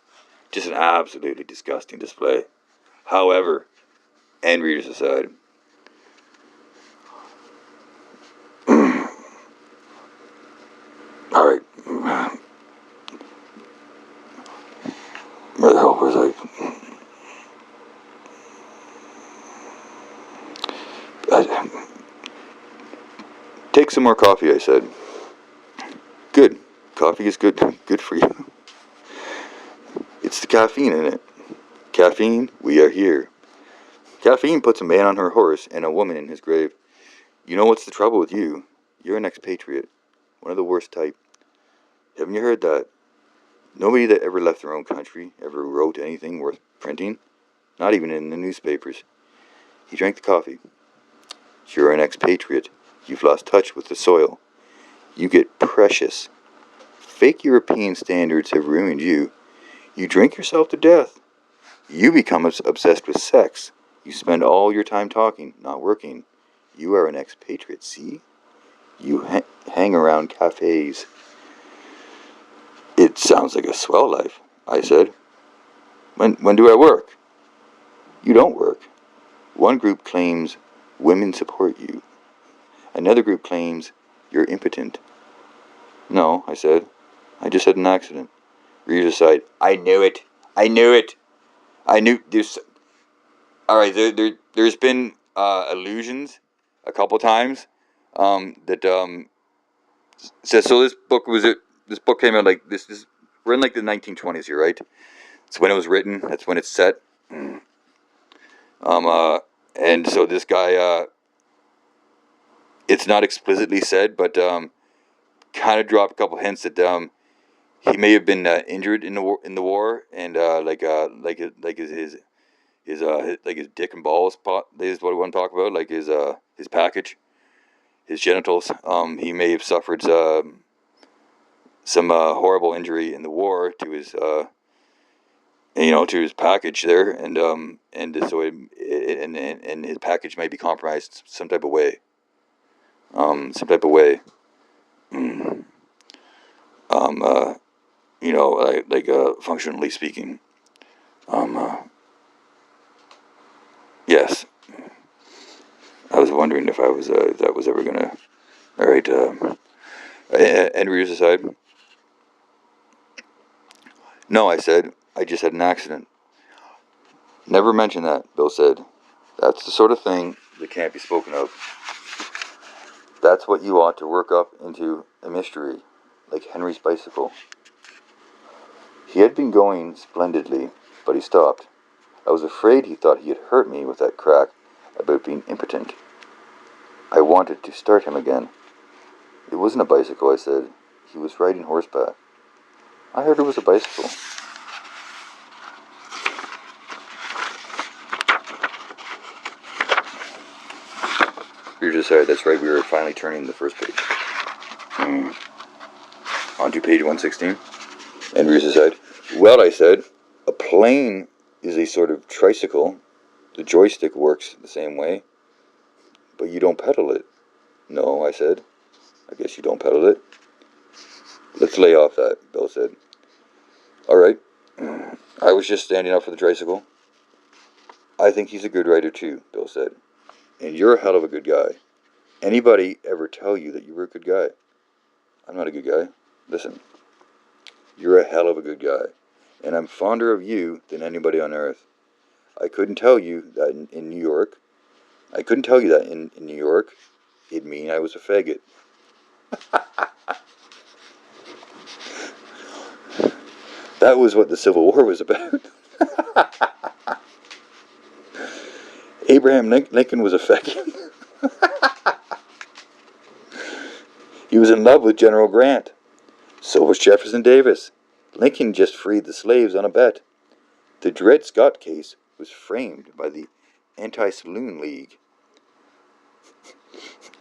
Speaker 1: Just an absolutely disgusting display. However, and readers aside, all right. Where the hell was I? Take some more coffee, I said. Good. Coffee is good. Good for you. It's the caffeine in it. Caffeine, we are here. Caffeine puts a man on her horse and a woman in his grave. You know what's the trouble with you? You're an expatriate. One of the worst type. Haven't you heard that? Nobody that ever left their own country ever wrote anything worth printing. Not even in the newspapers. He drank the coffee. You're an expatriate. You've lost touch with the soil. You get precious. Fake European standards have ruined you. You drink yourself to death. You become obsessed with sex. You spend all your time talking, not working. You are an expatriate, see? You hang around cafes. It sounds like a swell life, I said. When do I work? You don't work. One group claims women support you. Another group claims you're impotent. No, I said. I just had an accident. Reader's aside. I knew it. I knew it. I knew this. All right, there's been allusions a couple times that says so. This book came out like this. We're in like the 1920s here, right? It's when it was written. That's when it's set. And so this guy, it's not explicitly said, but kind of dropped a couple hints that he may have been injured in the war, and like his dick and balls pot is what I want to talk about, like his package, his genitals. He may have suffered some horrible injury in the war to to his package there, and so and his package might be compromised some type of way, some type of way, functionally speaking. Yes, I was wondering if that was ever gonna. All right, end readers aside. No, I said, I just had an accident. Never mention that, Bill said. That's the sort of thing that can't be spoken of. That's what you ought to work up into a mystery, like Henry's bicycle. He had been going splendidly, but he stopped. I was afraid he thought he had hurt me with that crack about being impotent. I wanted to start him again. It wasn't a bicycle, I said. He was riding horseback. I heard it was a bicycle. We just decided, that's right, we were finally turning the first page. Onto page 116. And we decided, well, I said, a plane is a sort of tricycle. The joystick works the same way, but you don't pedal it. No, I said. I guess you don't pedal it. Let's lay off that, Bill said. All right. I was just standing up for the tricycle. I think he's a good rider too, Bill said. And you're a hell of a good guy. Anybody ever tell you that you were a good guy? I'm not a good guy. Listen, you're a hell of a good guy, and I'm fonder of you than anybody on earth. I couldn't tell you that in New York. I couldn't tell you that in New York. It'd mean I was a faggot. That was what the Civil War was about. Abraham Lincoln was a faggot. He was in love with General Grant. So was Jefferson Davis. Lincoln just freed the slaves on a bet. The Dred Scott case was framed by the Anti-Saloon League.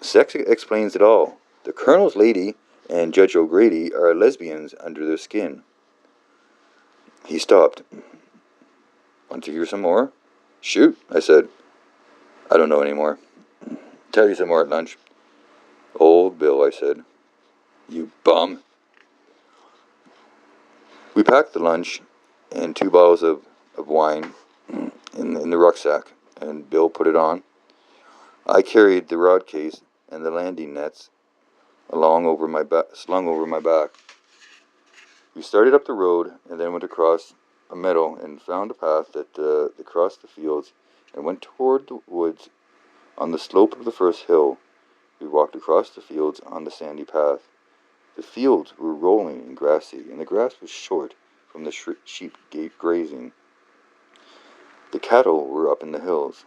Speaker 1: Sex explains it all. The Colonel's lady and Judge O'Grady are lesbians under their skin. He stopped. Want to hear some more? Shoot, I said. I don't know anymore. Tell you some more at lunch. Old Bill, I said. You bum. We packed the lunch and 2 bottles of wine in the rucksack, and Bill put it on. I carried the rod case and the landing nets slung over my back. We started up the road and then went across a meadow and found a path that crossed the fields and went toward the woods. On the slope of the first hill, we walked across the fields on the sandy path. The fields were rolling and grassy, and the grass was short from the sheep grazing. The cattle were up in the hills.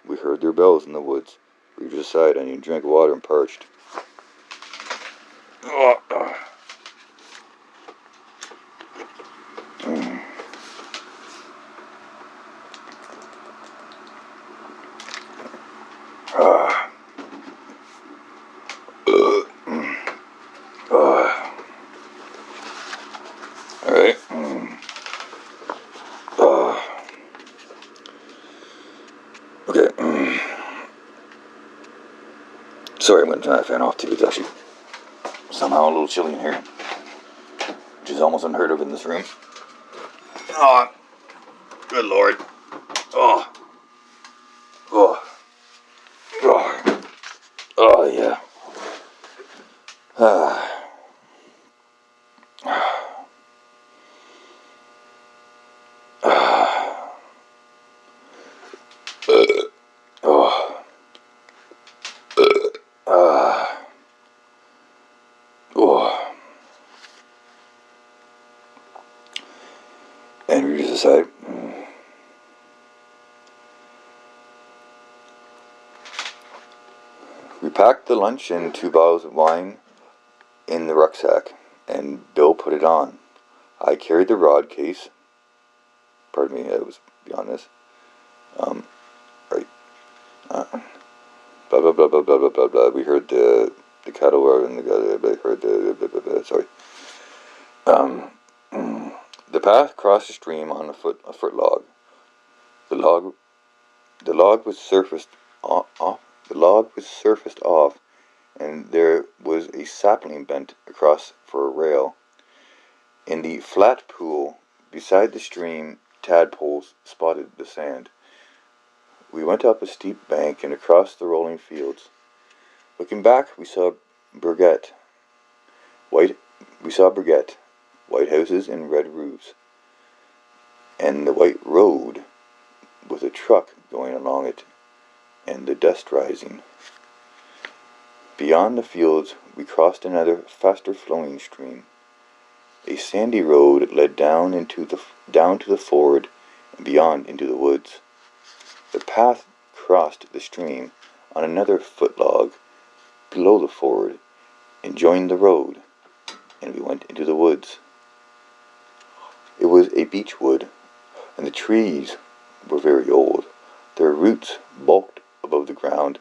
Speaker 1: We heard their bells in the woods. We decided I need a drink of water and parched. Alright. Okay. Sorry, I'm going to turn that fan off too. It's actually somehow a little chilly in here, which is almost unheard of in this room. Oh, good Lord. Oh. Oh. Oh. Oh, yeah. Oh. And we just decide. We packed the lunch and 2 bottles of wine in the rucksack, and Bill put it on. I carried the rod case. Pardon me, it was beyond this. Right. Blah blah blah blah blah blah blah blah. We heard the cattle were and the heard the sorry. The path crossed the stream on a foot log. The log the log was surfaced off. The log was surfaced off, and there was a sapling bent across for a rail. In the flat pool beside the stream, tadpoles spotted the sand. We went up a steep bank and across the rolling fields. Looking back, we saw Brigitte, white houses and red roofs, and the white road with a truck going along it, and the dust rising. Beyond the fields, we crossed another faster flowing stream. A sandy road led down to the ford and beyond into the woods. The path crossed the stream on another footlog below the ford and joined the road, and we went into the woods. It was a beech wood, and the trees were very old. Their roots bulked above the ground,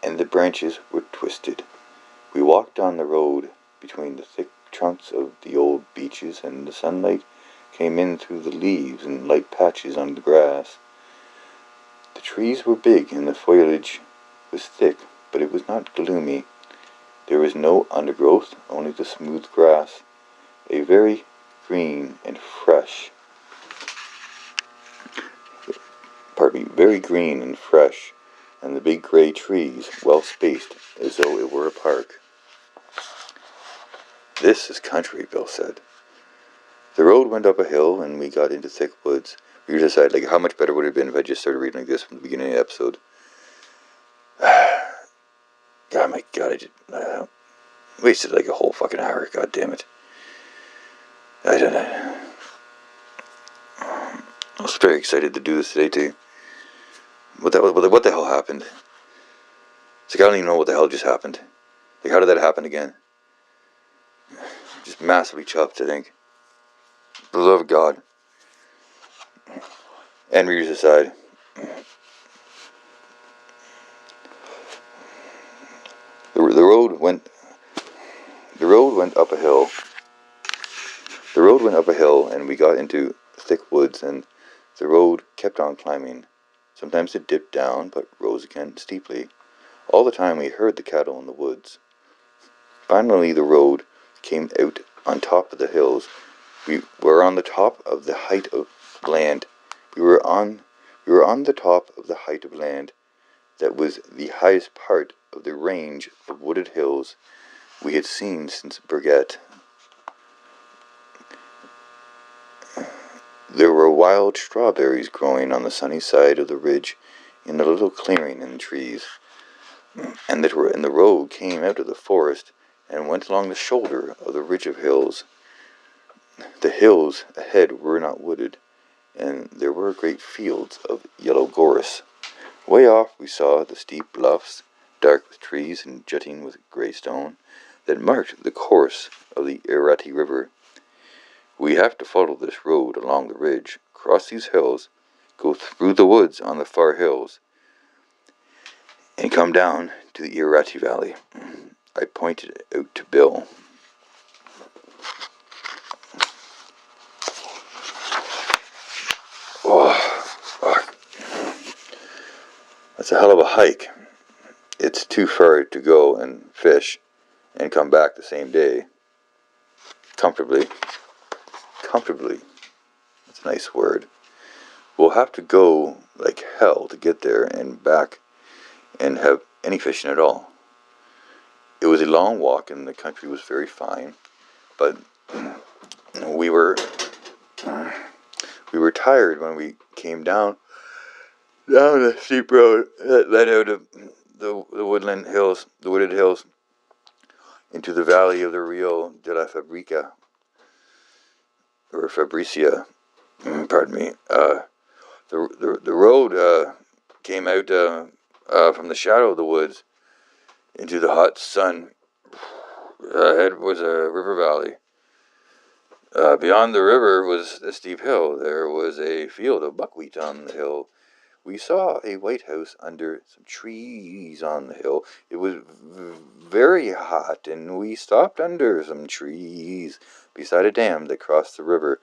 Speaker 1: and the branches were twisted. We walked on the road between the thick trunks of the old beeches, and the sunlight came in through the leaves in light patches on the grass. The trees were big, and the foliage was thick, but it was not gloomy. There was no undergrowth, only the smooth grass, very green and fresh. Very green and fresh, and the big gray trees well spaced, as though it were a park. "This is country," Bill said. The road went up a hill, and we got into thick woods. We decided, like, how much better would it have been if I just started reading like this from the beginning of the episode. God, my God, I just wasted like a whole fucking hour. God damn it. I don't know. I was very excited to do this today too. What the hell happened? It's like I don't even know what the hell just happened. Like, how did that happen again? Just massively chopped, I think. For the love of God. And readers aside. The road went up a hill. The road went up a hill, and we got into thick woods, and the road kept on climbing. Sometimes it dipped down, but rose again steeply. All the time we heard the cattle in the woods. Finally the road came out on top of the hills. We were on the top of the height of land. We were on the top of the height of land that was the highest part of the range of wooded hills we had seen since Brigitte. There were wild strawberries growing on the sunny side of the ridge in a little clearing in the trees, and the road came out of the forest and went along the shoulder of the ridge of hills. The hills ahead were not wooded, and there were great fields of yellow gorse. Way off we saw the steep bluffs, dark with trees and jutting with grey stone, that marked the course of the Irati River. "We have to follow this road along the ridge, cross these hills, go through the woods on the far hills, and come down to the Irati Valley," I pointed out to Bill. Oh, fuck. That's a hell of a hike. It's too far to go and fish and come back the same day. Comfortably. That's a nice word. We'll have to go like hell to get there and back and have any fishing at all. It was a long walk, and the country was very fine, but we were tired when we came down the steep road that led out of the wooded hills, into the valley of the Rio de la Fabrica, or Fabricia. Pardon me. The road came out from the shadow of the woods into the hot sun. Ahead was a river valley. Beyond the river was a steep hill. There was a field of buckwheat on the hill, we saw a White House under some trees on the hill. It was very hot, and we stopped under some trees beside a dam that crossed the river.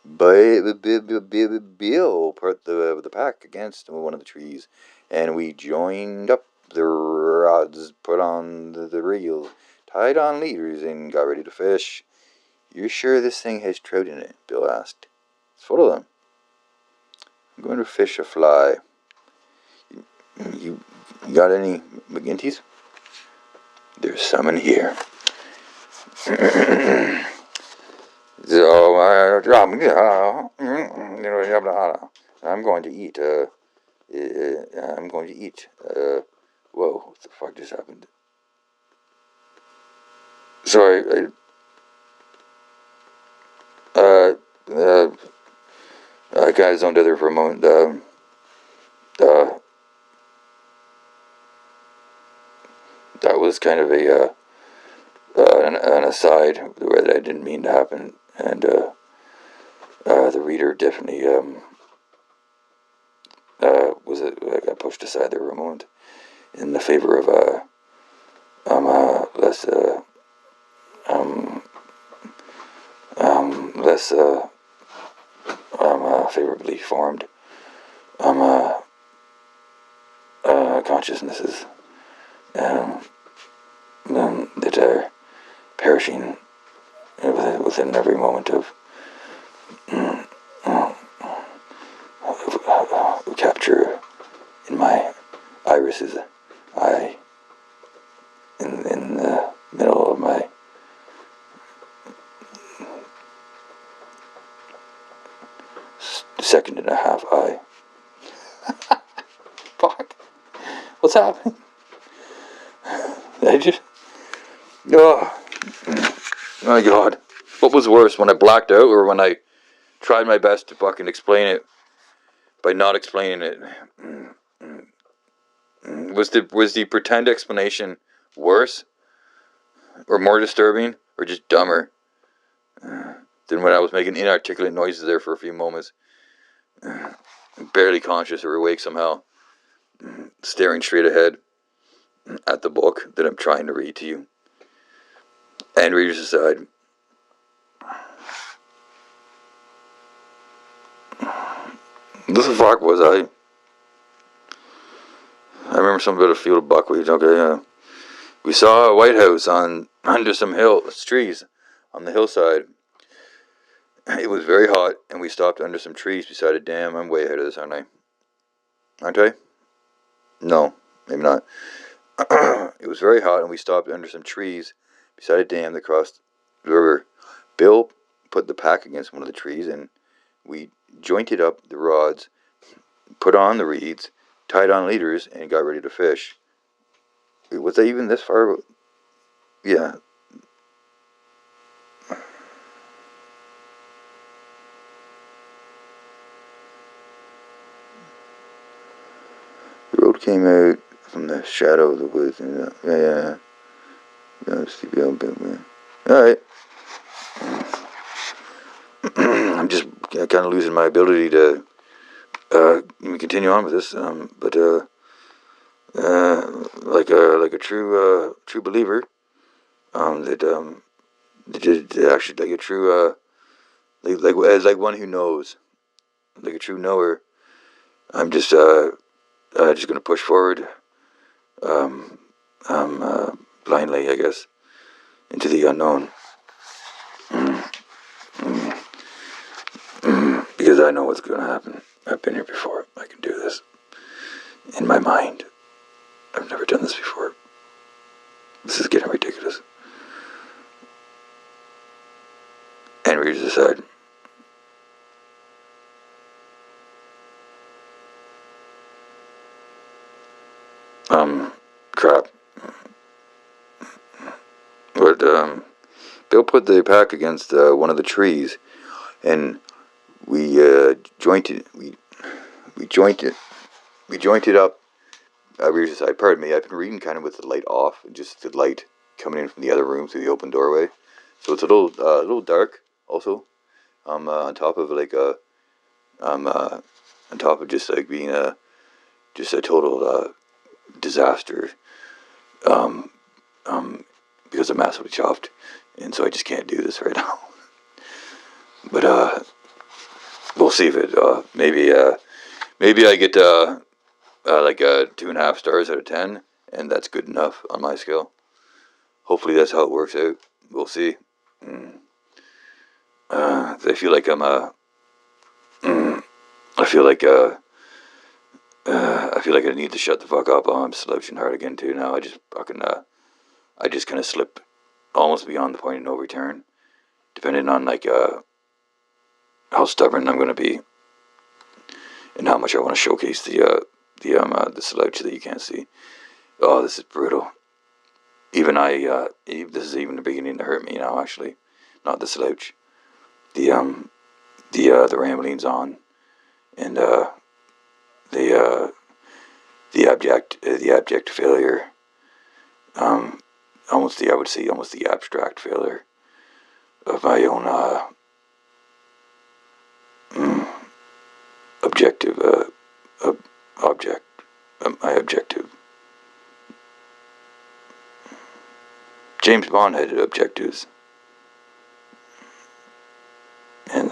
Speaker 1: But Bill put the pack against one of the trees, and we joined up the rods, put on the reel, tied on leaders, and got ready to fish. "You're sure this thing has trout in it?" Bill asked. "It's full of them. I'm going to fish a fly. You got any McGinty's?" "There's some in here." "So, I'm going to eat. I'm going to eat. Whoa, what the fuck just happened?" Sorry, I got zoned out there for a moment. That was kind of an aside where that I didn't mean to happen, and the reader definitely got pushed aside there for a moment in the favor of less less favorably formed consciousnesses that are perishing within every moment of capture in my irises eye, in the middle of my second and a half eye. Fuck. What's happening? I just... Oh, my God. What was worse, when I blacked out or when I tried my best to fucking explain it by not explaining it? Was the pretend explanation worse or more disturbing or just dumber than when I was making inarticulate noises there for a few moments, barely conscious or awake somehow, staring straight ahead at the book that I'm trying to read to you? And readers aside, this the fuck was I? I remember something about a field of buckwheat. Okay, we saw a White House under some trees on the hillside. It was very hot, and we stopped under some trees beside a dam. I'm way ahead of this, aren't I? Aren't I? No, maybe not. It was very hot, and we stopped under some trees beside a dam that crossed the river. Bill put the pack against one of the trees, and we jointed up the rods, put on the reeds, tied on leaders, and got ready to fish. Was I even this far? Yeah. The road came out from the shadow of the woods. And, yeah. Alright. I'm just kind of losing my ability to continue on with this, but like a true believer, that actually like a true like one who knows, like a true knower. I'm just gonna push forward, blindly, I guess, into the unknown, because I know what's gonna happen. I've been here before. I can do this in my mind. I've never done this before. This is getting ridiculous. And readers aside, crap. But Bill put the pack against one of the trees, and we jointed. We jointed up. Readers aside, pardon me. I've been reading kind of with the light off, and just the light coming in from the other room through the open doorway, so it's a little dark. Also, on top of like on top of just like being just a total disaster. Um, because I'm massively chopped, and so I just can't do this right now. But we'll see if it maybe I get like 2.5 stars out of 10, and that's good enough on my scale. Hopefully that's how it works out. We'll see. I feel like I feel like I feel like I need to shut the fuck up. Oh, I'm slouching hard again too now. I just kind of slip almost beyond the point of no return, depending on like how stubborn I'm gonna be and how much I want to showcase the slouch that you can't see. Oh, this is brutal. Even this is even beginning to hurt me now. Actually, not the slouch. The ramblings on, and the abject failure. I would say almost the abstract failure of my own objective object, my objective. James Bond had objectives, and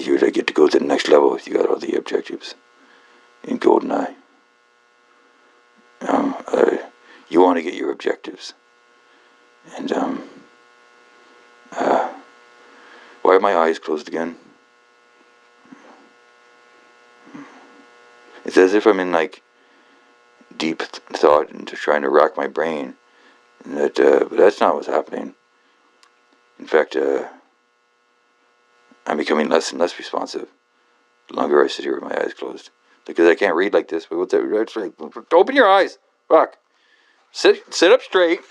Speaker 1: you would get to go to the next level if you got all the objectives in GoldenEye. You want to get your objectives, and why are my eyes closed again? It's as if I'm in like deep thought and just trying to rack my brain, and but that's not what's happening. In fact, I'm becoming less and less responsive the longer I sit here with my eyes closed, because I can't read like this. But what's that? It's like, open your eyes. Fuck. Sit up straight.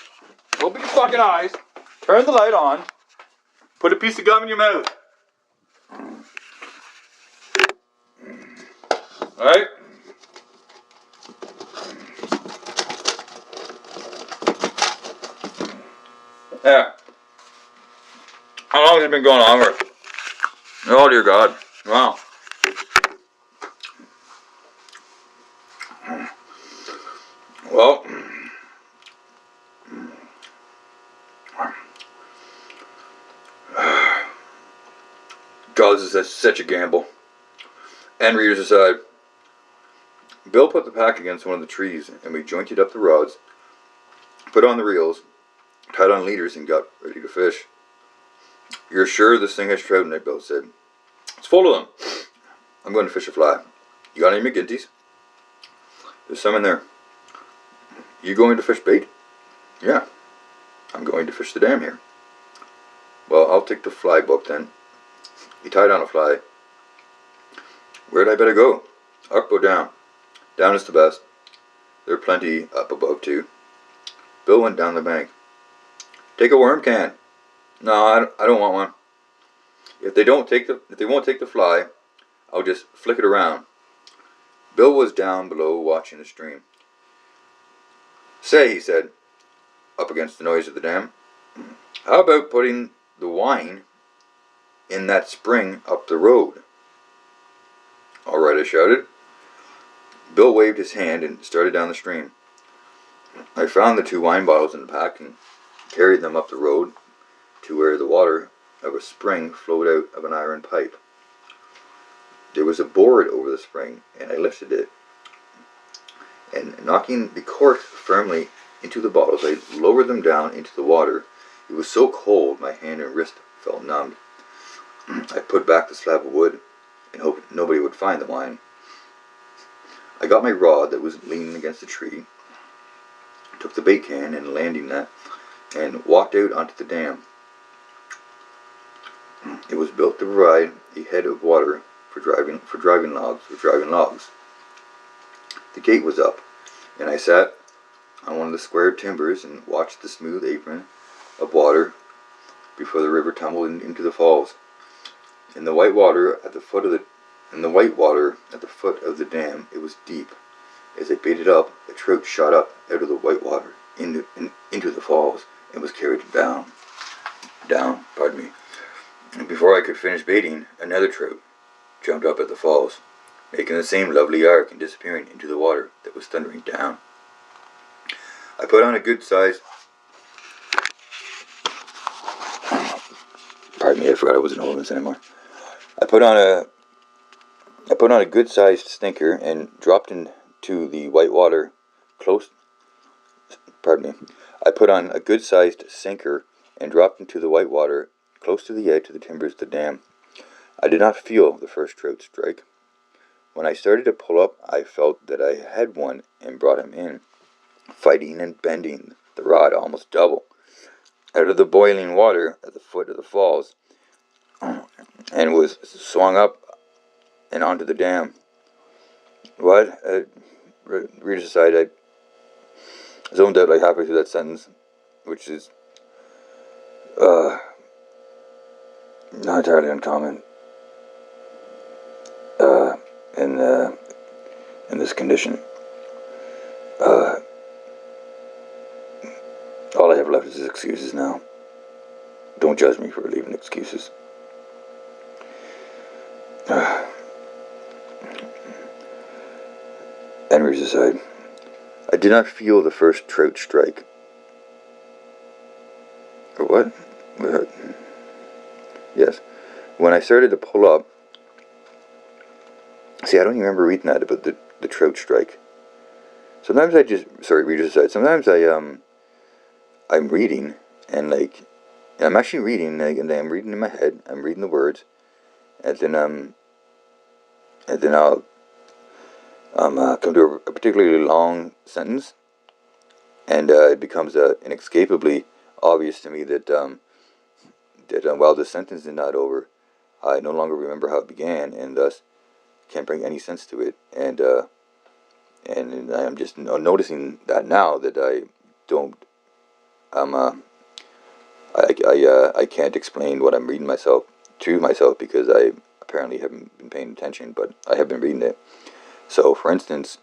Speaker 1: Open your fucking eyes. Turn the light on. Put a piece of gum in your mouth. Alright? Yeah. How long has it been going on for? Oh dear God. Wow. Well, God, this is such a gamble. And readers aside, Bill put the pack against one of the trees, and we jointed up the rods, put on the reels, tied on leaders, and got ready to fish. You're sure this thing has trout in it, Bill said. It's full of them. I'm going to fish a fly. You got any McGinty's? There's some in there. You going to fish bait? Yeah. I'm going to fish the dam here. Well, I'll take the fly book then. He tied on a fly. Where'd I better go? Up or down? Down is the best. There are plenty up above too. Bill went down the bank. Take a worm can. No, I don't want one. If they won't take the fly, I'll just flick it around. Bill was down below watching the stream. Say, he said, up against the noise of the dam, how about putting the wine in that spring up the road? All right, I shouted. Bill waved his hand and started down the stream. I found the 2 wine bottles in the pack and carried them up the road to where the water of a spring flowed out of an iron pipe. There was a board over the spring, and I lifted it, and knocking the cork firmly into the bottles, I lowered them down into the water. It was so cold my hand and wrist felt numbed. I put back the slab of wood and hoped nobody would find the wine. I got my rod that was leaning against the tree, took the bait can and landing net, and walked out onto the dam. It was built to provide a head of water for driving logs. The gate was up, and I sat on one of the squared timbers and watched the smooth apron of water before the river tumbled into the falls. In the white water at the foot of the dam, it was deep. As I baited up, a trout shot up out of the white water into the falls and was carried down. And before I could finish baiting, another trout jumped up at the falls, making the same lovely arc and disappearing into the water that was thundering down. I put on a good-sized... Pardon me, I forgot I wasn't holding this anymore. I put on a good-sized stinker and dropped into the white water close... Pardon me. I put on a good-sized sinker and dropped into the white water close to the edge of the timbers of the dam. I did not feel the first trout strike. When I started to pull up, I felt that I had one and brought him in, fighting and bending the rod almost double out of the boiling water at the foot of the falls, and was swung up and onto the dam. What? Reader's aside, I zoned out like halfway through that sentence, which is not entirely uncommon in this condition. All I have left is excuses now. Don't judge me for leaving excuses. Henry's aside. I did not feel the first trout strike. Or what? Yes. When I started to pull up... See, I don't even remember reading that about the trout strike. Sometimes I just... Sorry, reader's aside. Sometimes I'm reading, and I'm actually reading, and I'm reading in my head. I'm reading the words, and then I'll come to a particularly long sentence, and it becomes inexcapably obvious to me that while the sentence is not over, I no longer remember how it began, and thus can't bring any sense to it. And I'm just noticing that now that I don't. I can't explain what I'm reading to myself because I apparently haven't been paying attention, but I have been reading it. So, for instance,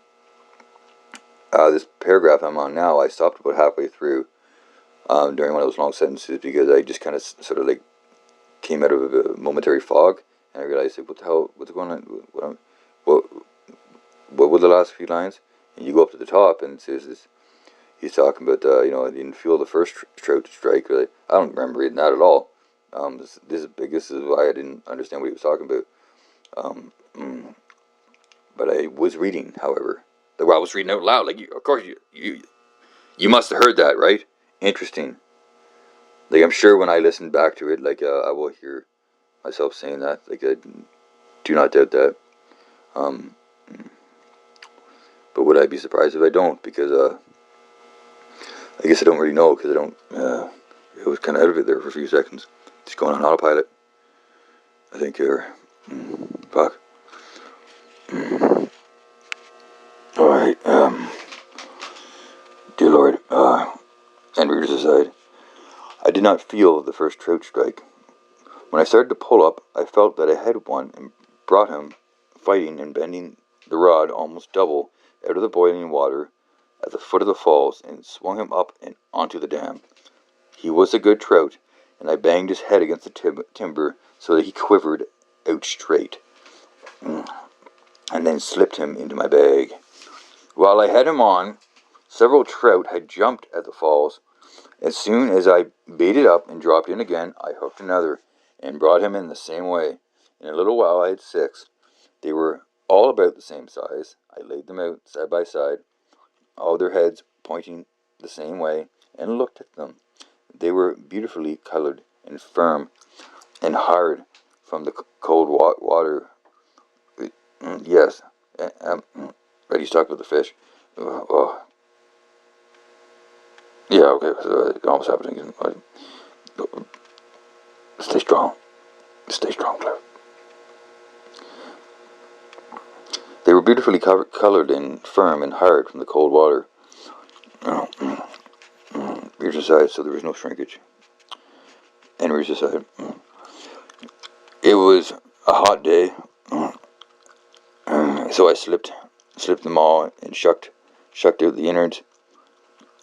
Speaker 1: this paragraph I'm on now, I stopped about halfway through during one of those long sentences because I just kind of sort of came out of a momentary fog, and I realized, what the hell, what's going on? What were the last few lines? And you go up to the top, and it says this. He's talking about, I didn't feel the first trout strike. I don't remember reading that at all. This is why I didn't understand what he was talking about. But I was reading, however. I was reading out loud. Of course, you must have heard that, right? Interesting. I'm sure when I listen back to it, I will hear myself saying that. I do not doubt that. But would I be surprised if I don't? Because, I guess I don't really know, because I don't, it was kind of out of it there for a few seconds. Just going on autopilot. I think here. Fuck. Alright, dear Lord, and readers aside, I did not feel the first trout strike. When I started to pull up, I felt that I had one and brought him, fighting and bending the rod almost double out of the boiling water at the foot of the falls, and swung him up and onto the dam. He was a good trout, and I banged his head against the timber so that he quivered out straight, and then slipped him into my bag. While I had him on, several trout had jumped at the falls. As soon as I baited up and dropped in again, I hooked another, and brought him in the same way. In a little while I had 6. They were all about the same size. I laid them out side by side, all their heads pointing the same way, and looked at them. They were beautifully colored and firm and hard from the cold water. Yes, Reddy's talking about the fish. Yeah, okay, so it almost happened again. Stay strong. Stay strong, Claire. They were beautifully colored and firm and hard from the cold water. Rears aside, so there was no shrinkage. And rears aside. It was a hot day, so I slipped them all and shucked out the innards.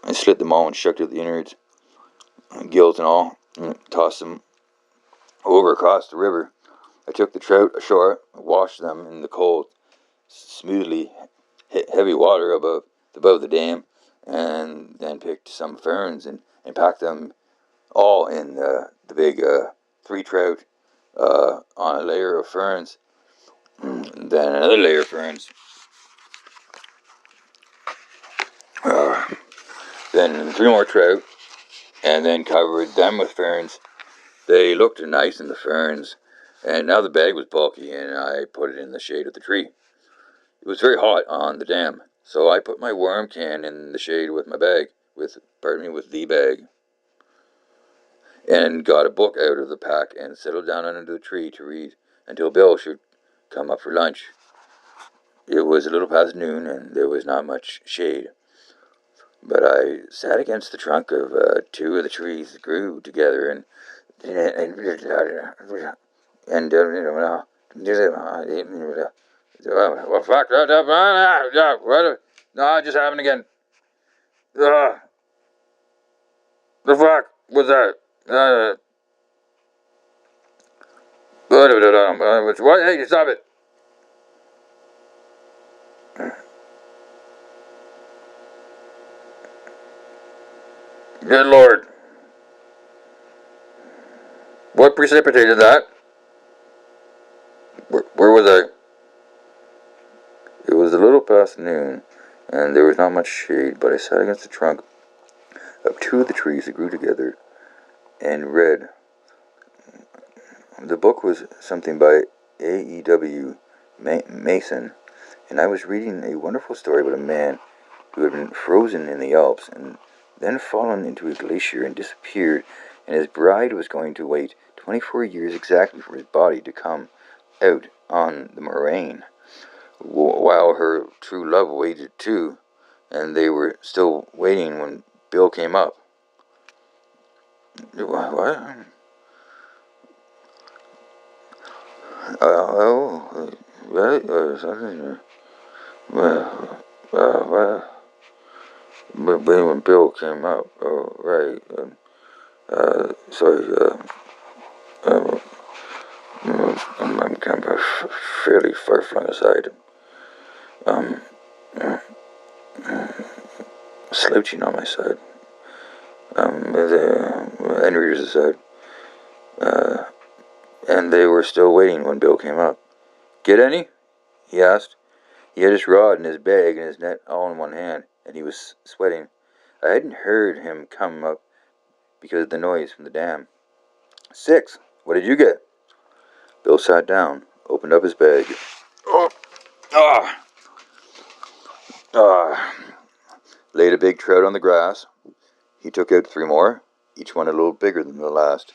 Speaker 1: I slit them all and shucked out the innards, gills and all, and tossed them over across the river. I took the trout ashore, washed them in the cold, smoothly heavy water above the dam, and then picked some ferns and packed them all in the big 3 trout on a layer of ferns, and then another layer of ferns, then 3 more trout, and then covered them with ferns. They looked nice in the ferns, and now the bag was bulky, and I put it in the shade of the tree. It was very hot on the dam, so I put my worm can in the shade with my bag, with the bag, and got a book out of the pack and settled down under the tree to read until Bill should come up for lunch. It was a little past noon, and there was not much shade, but I sat against the trunk of 2 of the trees that grew together, and well, fuck, no, it just happened again. The fuck was that? What? Hey, stop it. Good Lord. What precipitated that? Where was I? It was a little past noon, and there was not much shade, but I sat against the trunk of 2 of the trees that grew together and read. The book was something by A.E.W. Mason, and I was reading a wonderful story about a man who had been frozen in the Alps and then fallen into a glacier and disappeared, and his bride was going to wait 24 years exactly for his body to come out on the moraine, while her true love waited too, and they were still waiting when Bill came up. What? Something. But when Bill came up, oh, right. Sorry, um, I'm kind of fairly far flung aside. Um, slouching on my side. The end readers aside. And they were still waiting when Bill came up. Get any? He asked. He had his rod and his bag and his net all in one hand, and he was sweating. I hadn't heard him come up because of the noise from the dam. 6. What did you get? Bill sat down, opened up his bag. Oh, laid a big trout on the grass. He took out 3 more, each one a little bigger than the last,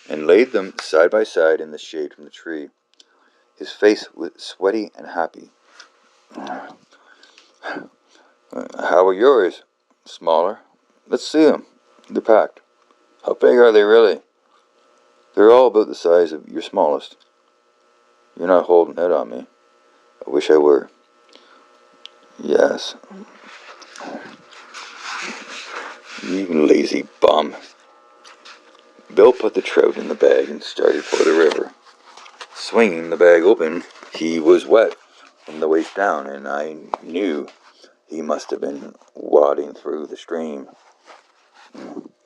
Speaker 1: and laid them side by side in the shade from the tree. His face was sweaty and happy. How are yours? Smaller. Let's see them. They're packed. How big are they really? They're all about the size of your smallest. You're not holding that on me. I wish I were. Yes. You lazy bum. Bill put the trout in the bag and started for the river. Swinging the bag open, he was wet from the waist down, and I knew he must have been wading through the stream.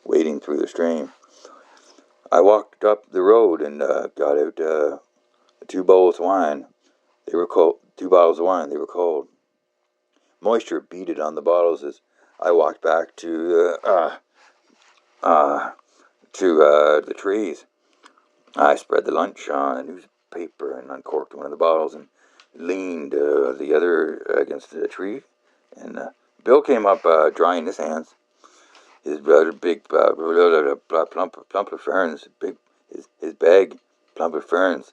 Speaker 1: Wading through the stream. I walked up the road and got out 2 bowls of wine. They were cold. 2 bottles of wine. They were cold. Moisture beaded on the bottles as I walked back to the trees. I spread the lunch on a newspaper and uncorked one of the bottles and leaned the other against the tree. And Bill came up drying his hands. His big plump of ferns, his bag plump of ferns.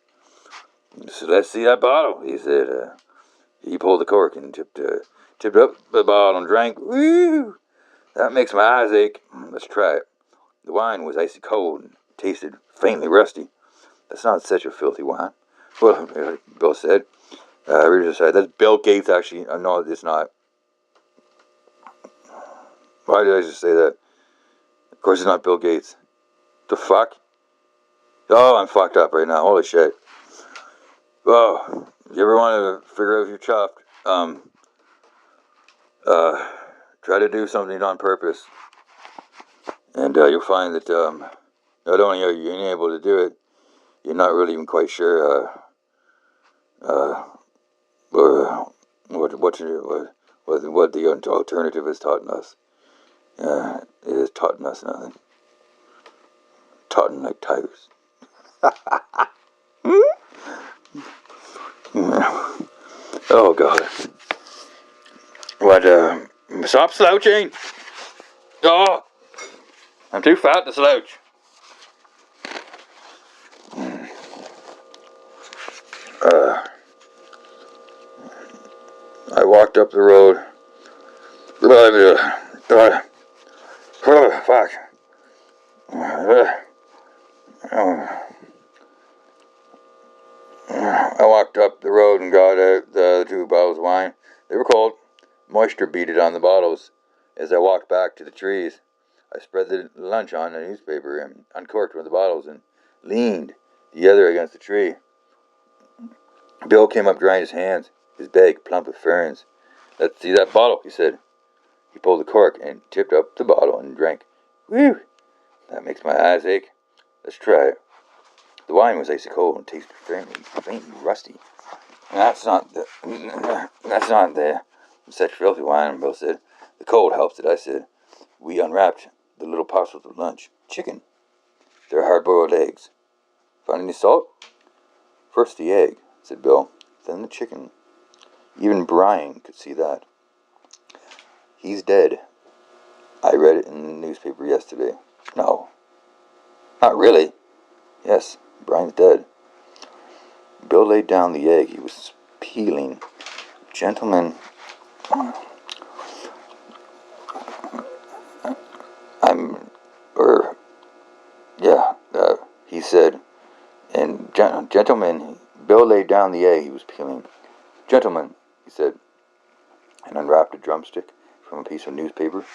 Speaker 1: So let's see that bottle, he said. He pulled the cork and tipped up the bottle and drank. Woo! That makes my eyes ache. Let's try it. The wine was icy cold and tasted faintly rusty. That's not such a filthy wine. Well, Bill said. Reader said, that's Bill Gates, actually. No, it's not. Why did I just say that? Of course it's not Bill Gates. The fuck? Oh, I'm fucked up right now. Holy shit. Well, you ever want to figure out if you're chopped? Try to do something on purpose, and you'll find that not only are you unable to do it, you're not really even quite sure or what the alternative is taught us. It is taught us nothing. Taught like tigers. Oh God. What? Stop slouching. Oh, I'm too fat to slouch. I walked up the road. Fuck. I walked up the road and got out the 2 bottles of wine. They were cold. Moisture beaded on the bottles. As I walked back to the trees, I spread the lunch on a newspaper and uncorked one of the bottles and leaned the other against the tree. Bill came up drying his hands, his bag plump with ferns. Let's see that bottle, he said. He pulled the cork and tipped up the bottle and drank. Whew! That makes my eyes ache. Let's try it. The wine was icy cold and tasted faintly rusty. That's not such filthy wine, Bill said. The cold helps it, I said. We unwrapped the little parcels of lunch. Chicken. They're hard-boiled eggs. Found any salt? First the egg, said Bill. Then the chicken. Even Brian could see that. He's dead. I read it in the newspaper yesterday. No. Not really. Yes, Brian's dead. Bill laid down the egg he was peeling. Gentlemen, he said. And gentlemen, Bill laid down the egg he was peeling. Gentlemen, he said, and unwrapped a drumstick from a piece of newspaper.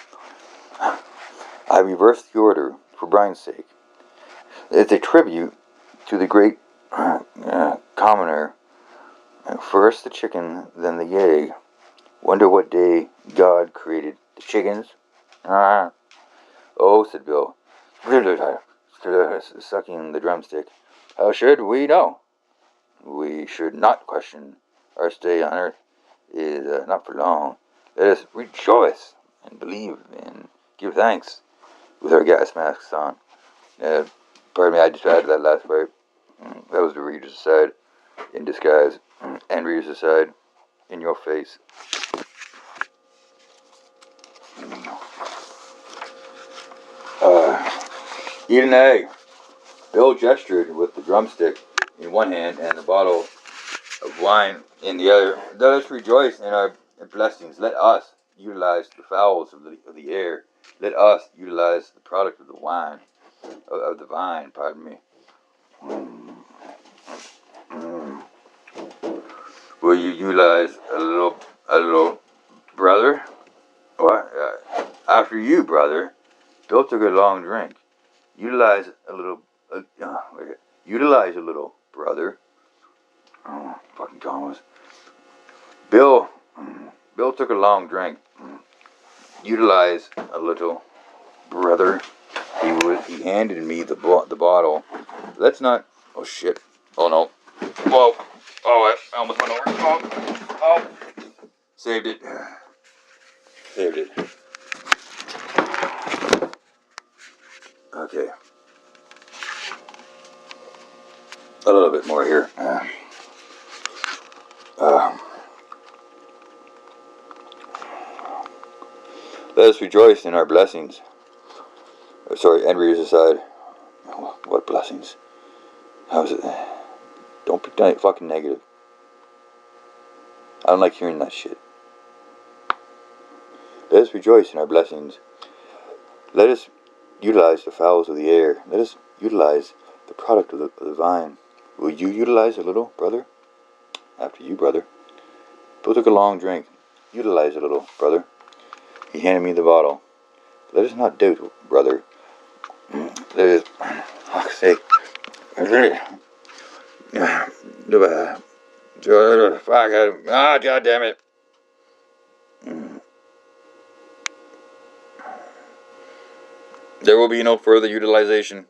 Speaker 1: I reversed the order for Brian's sake. It's a tribute to the great commoner. First the chicken, then the egg. Wonder what day God created the chickens? Oh, said Bill, sucking the drumstick. How should we know? We should not question. Our stay on earth is not for long. Let us rejoice and believe and give thanks with our gas masks on. Pardon me, I just added that last part. That was the Reader's Aside in disguise. And Reader's Aside in your face. Eat an egg. Bill gestured with the drumstick in one hand and the bottle of wine in the other. Let us rejoice in our blessings. Let us utilize the fowls of the air. Let us utilize the product of the wine, of the vine, pardon me. Will you utilize a little brother? What? After you, brother. Bill took a long drink. Utilize a little, brother. Oh, fucking Thomas. Bill took a long drink. Utilize a little, brother. He handed me the bottle. Let's not. Oh shit. Oh no. Whoa. Oh, I almost went over. Oh. Saved it. Okay. A little bit more here. Let us rejoice in our blessings. And Reader's Aside. What blessings? How's it? Don't be fucking negative. I don't like hearing that shit. Let us rejoice in our blessings. Let us utilize the fowls of the air. Let us utilize the product of the vine. Will you utilize a little, brother? After you, brother. Bill took a long drink. Utilize a little, brother. He handed me the bottle. Let us not doubt, brother. Let us, fuck's sake. Fuck. God damn it. There will be no further utilization.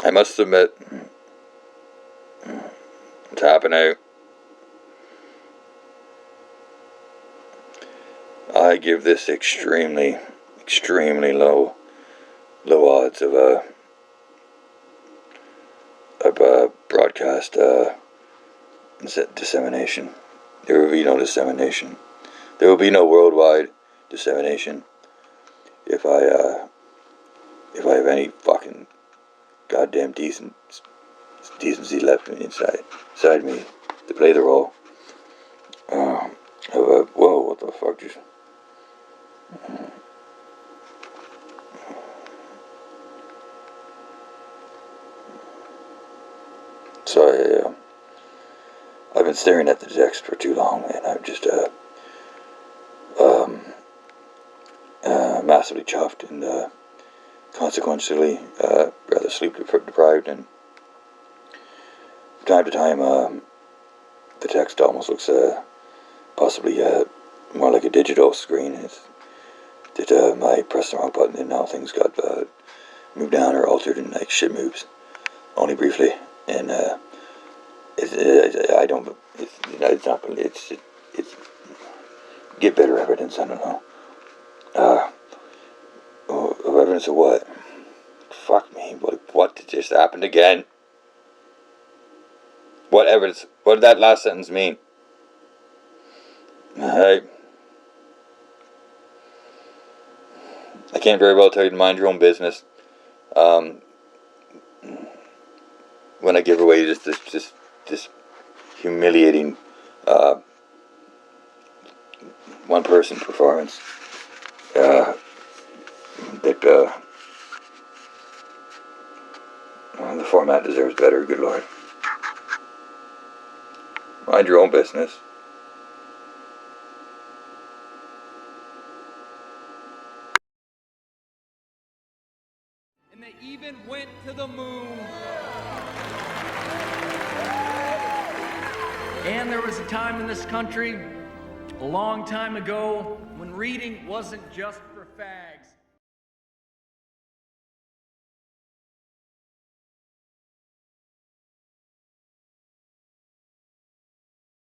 Speaker 1: I must submit. Tapping out. I give this extremely low odds of broadcast dissemination. There will be no dissemination. There will be no worldwide dissemination if I have any fucking goddamn decency left inside me to play the role. Whoa, what the fuck just... Sorry, I've been staring at the text for too long, and I'm just massively chuffed and consequentially rather sleep deprived, and from time to time the text almost looks possibly more like a digital screen. I pressed the wrong button and now things got moved down or altered in like shit moves, only briefly, and I don't. It's not. It's get better evidence. I don't know. Evidence of what? Fuck me. What just happened again? What evidence? What did that last sentence mean? I can't very well tell you to mind your own business. When I give away this humiliating one-person performance, that the format deserves better. Good Lord, mind your own business.
Speaker 2: And they even went to the moon. And there was a time in this country, a long time ago, when reading wasn't just for fags.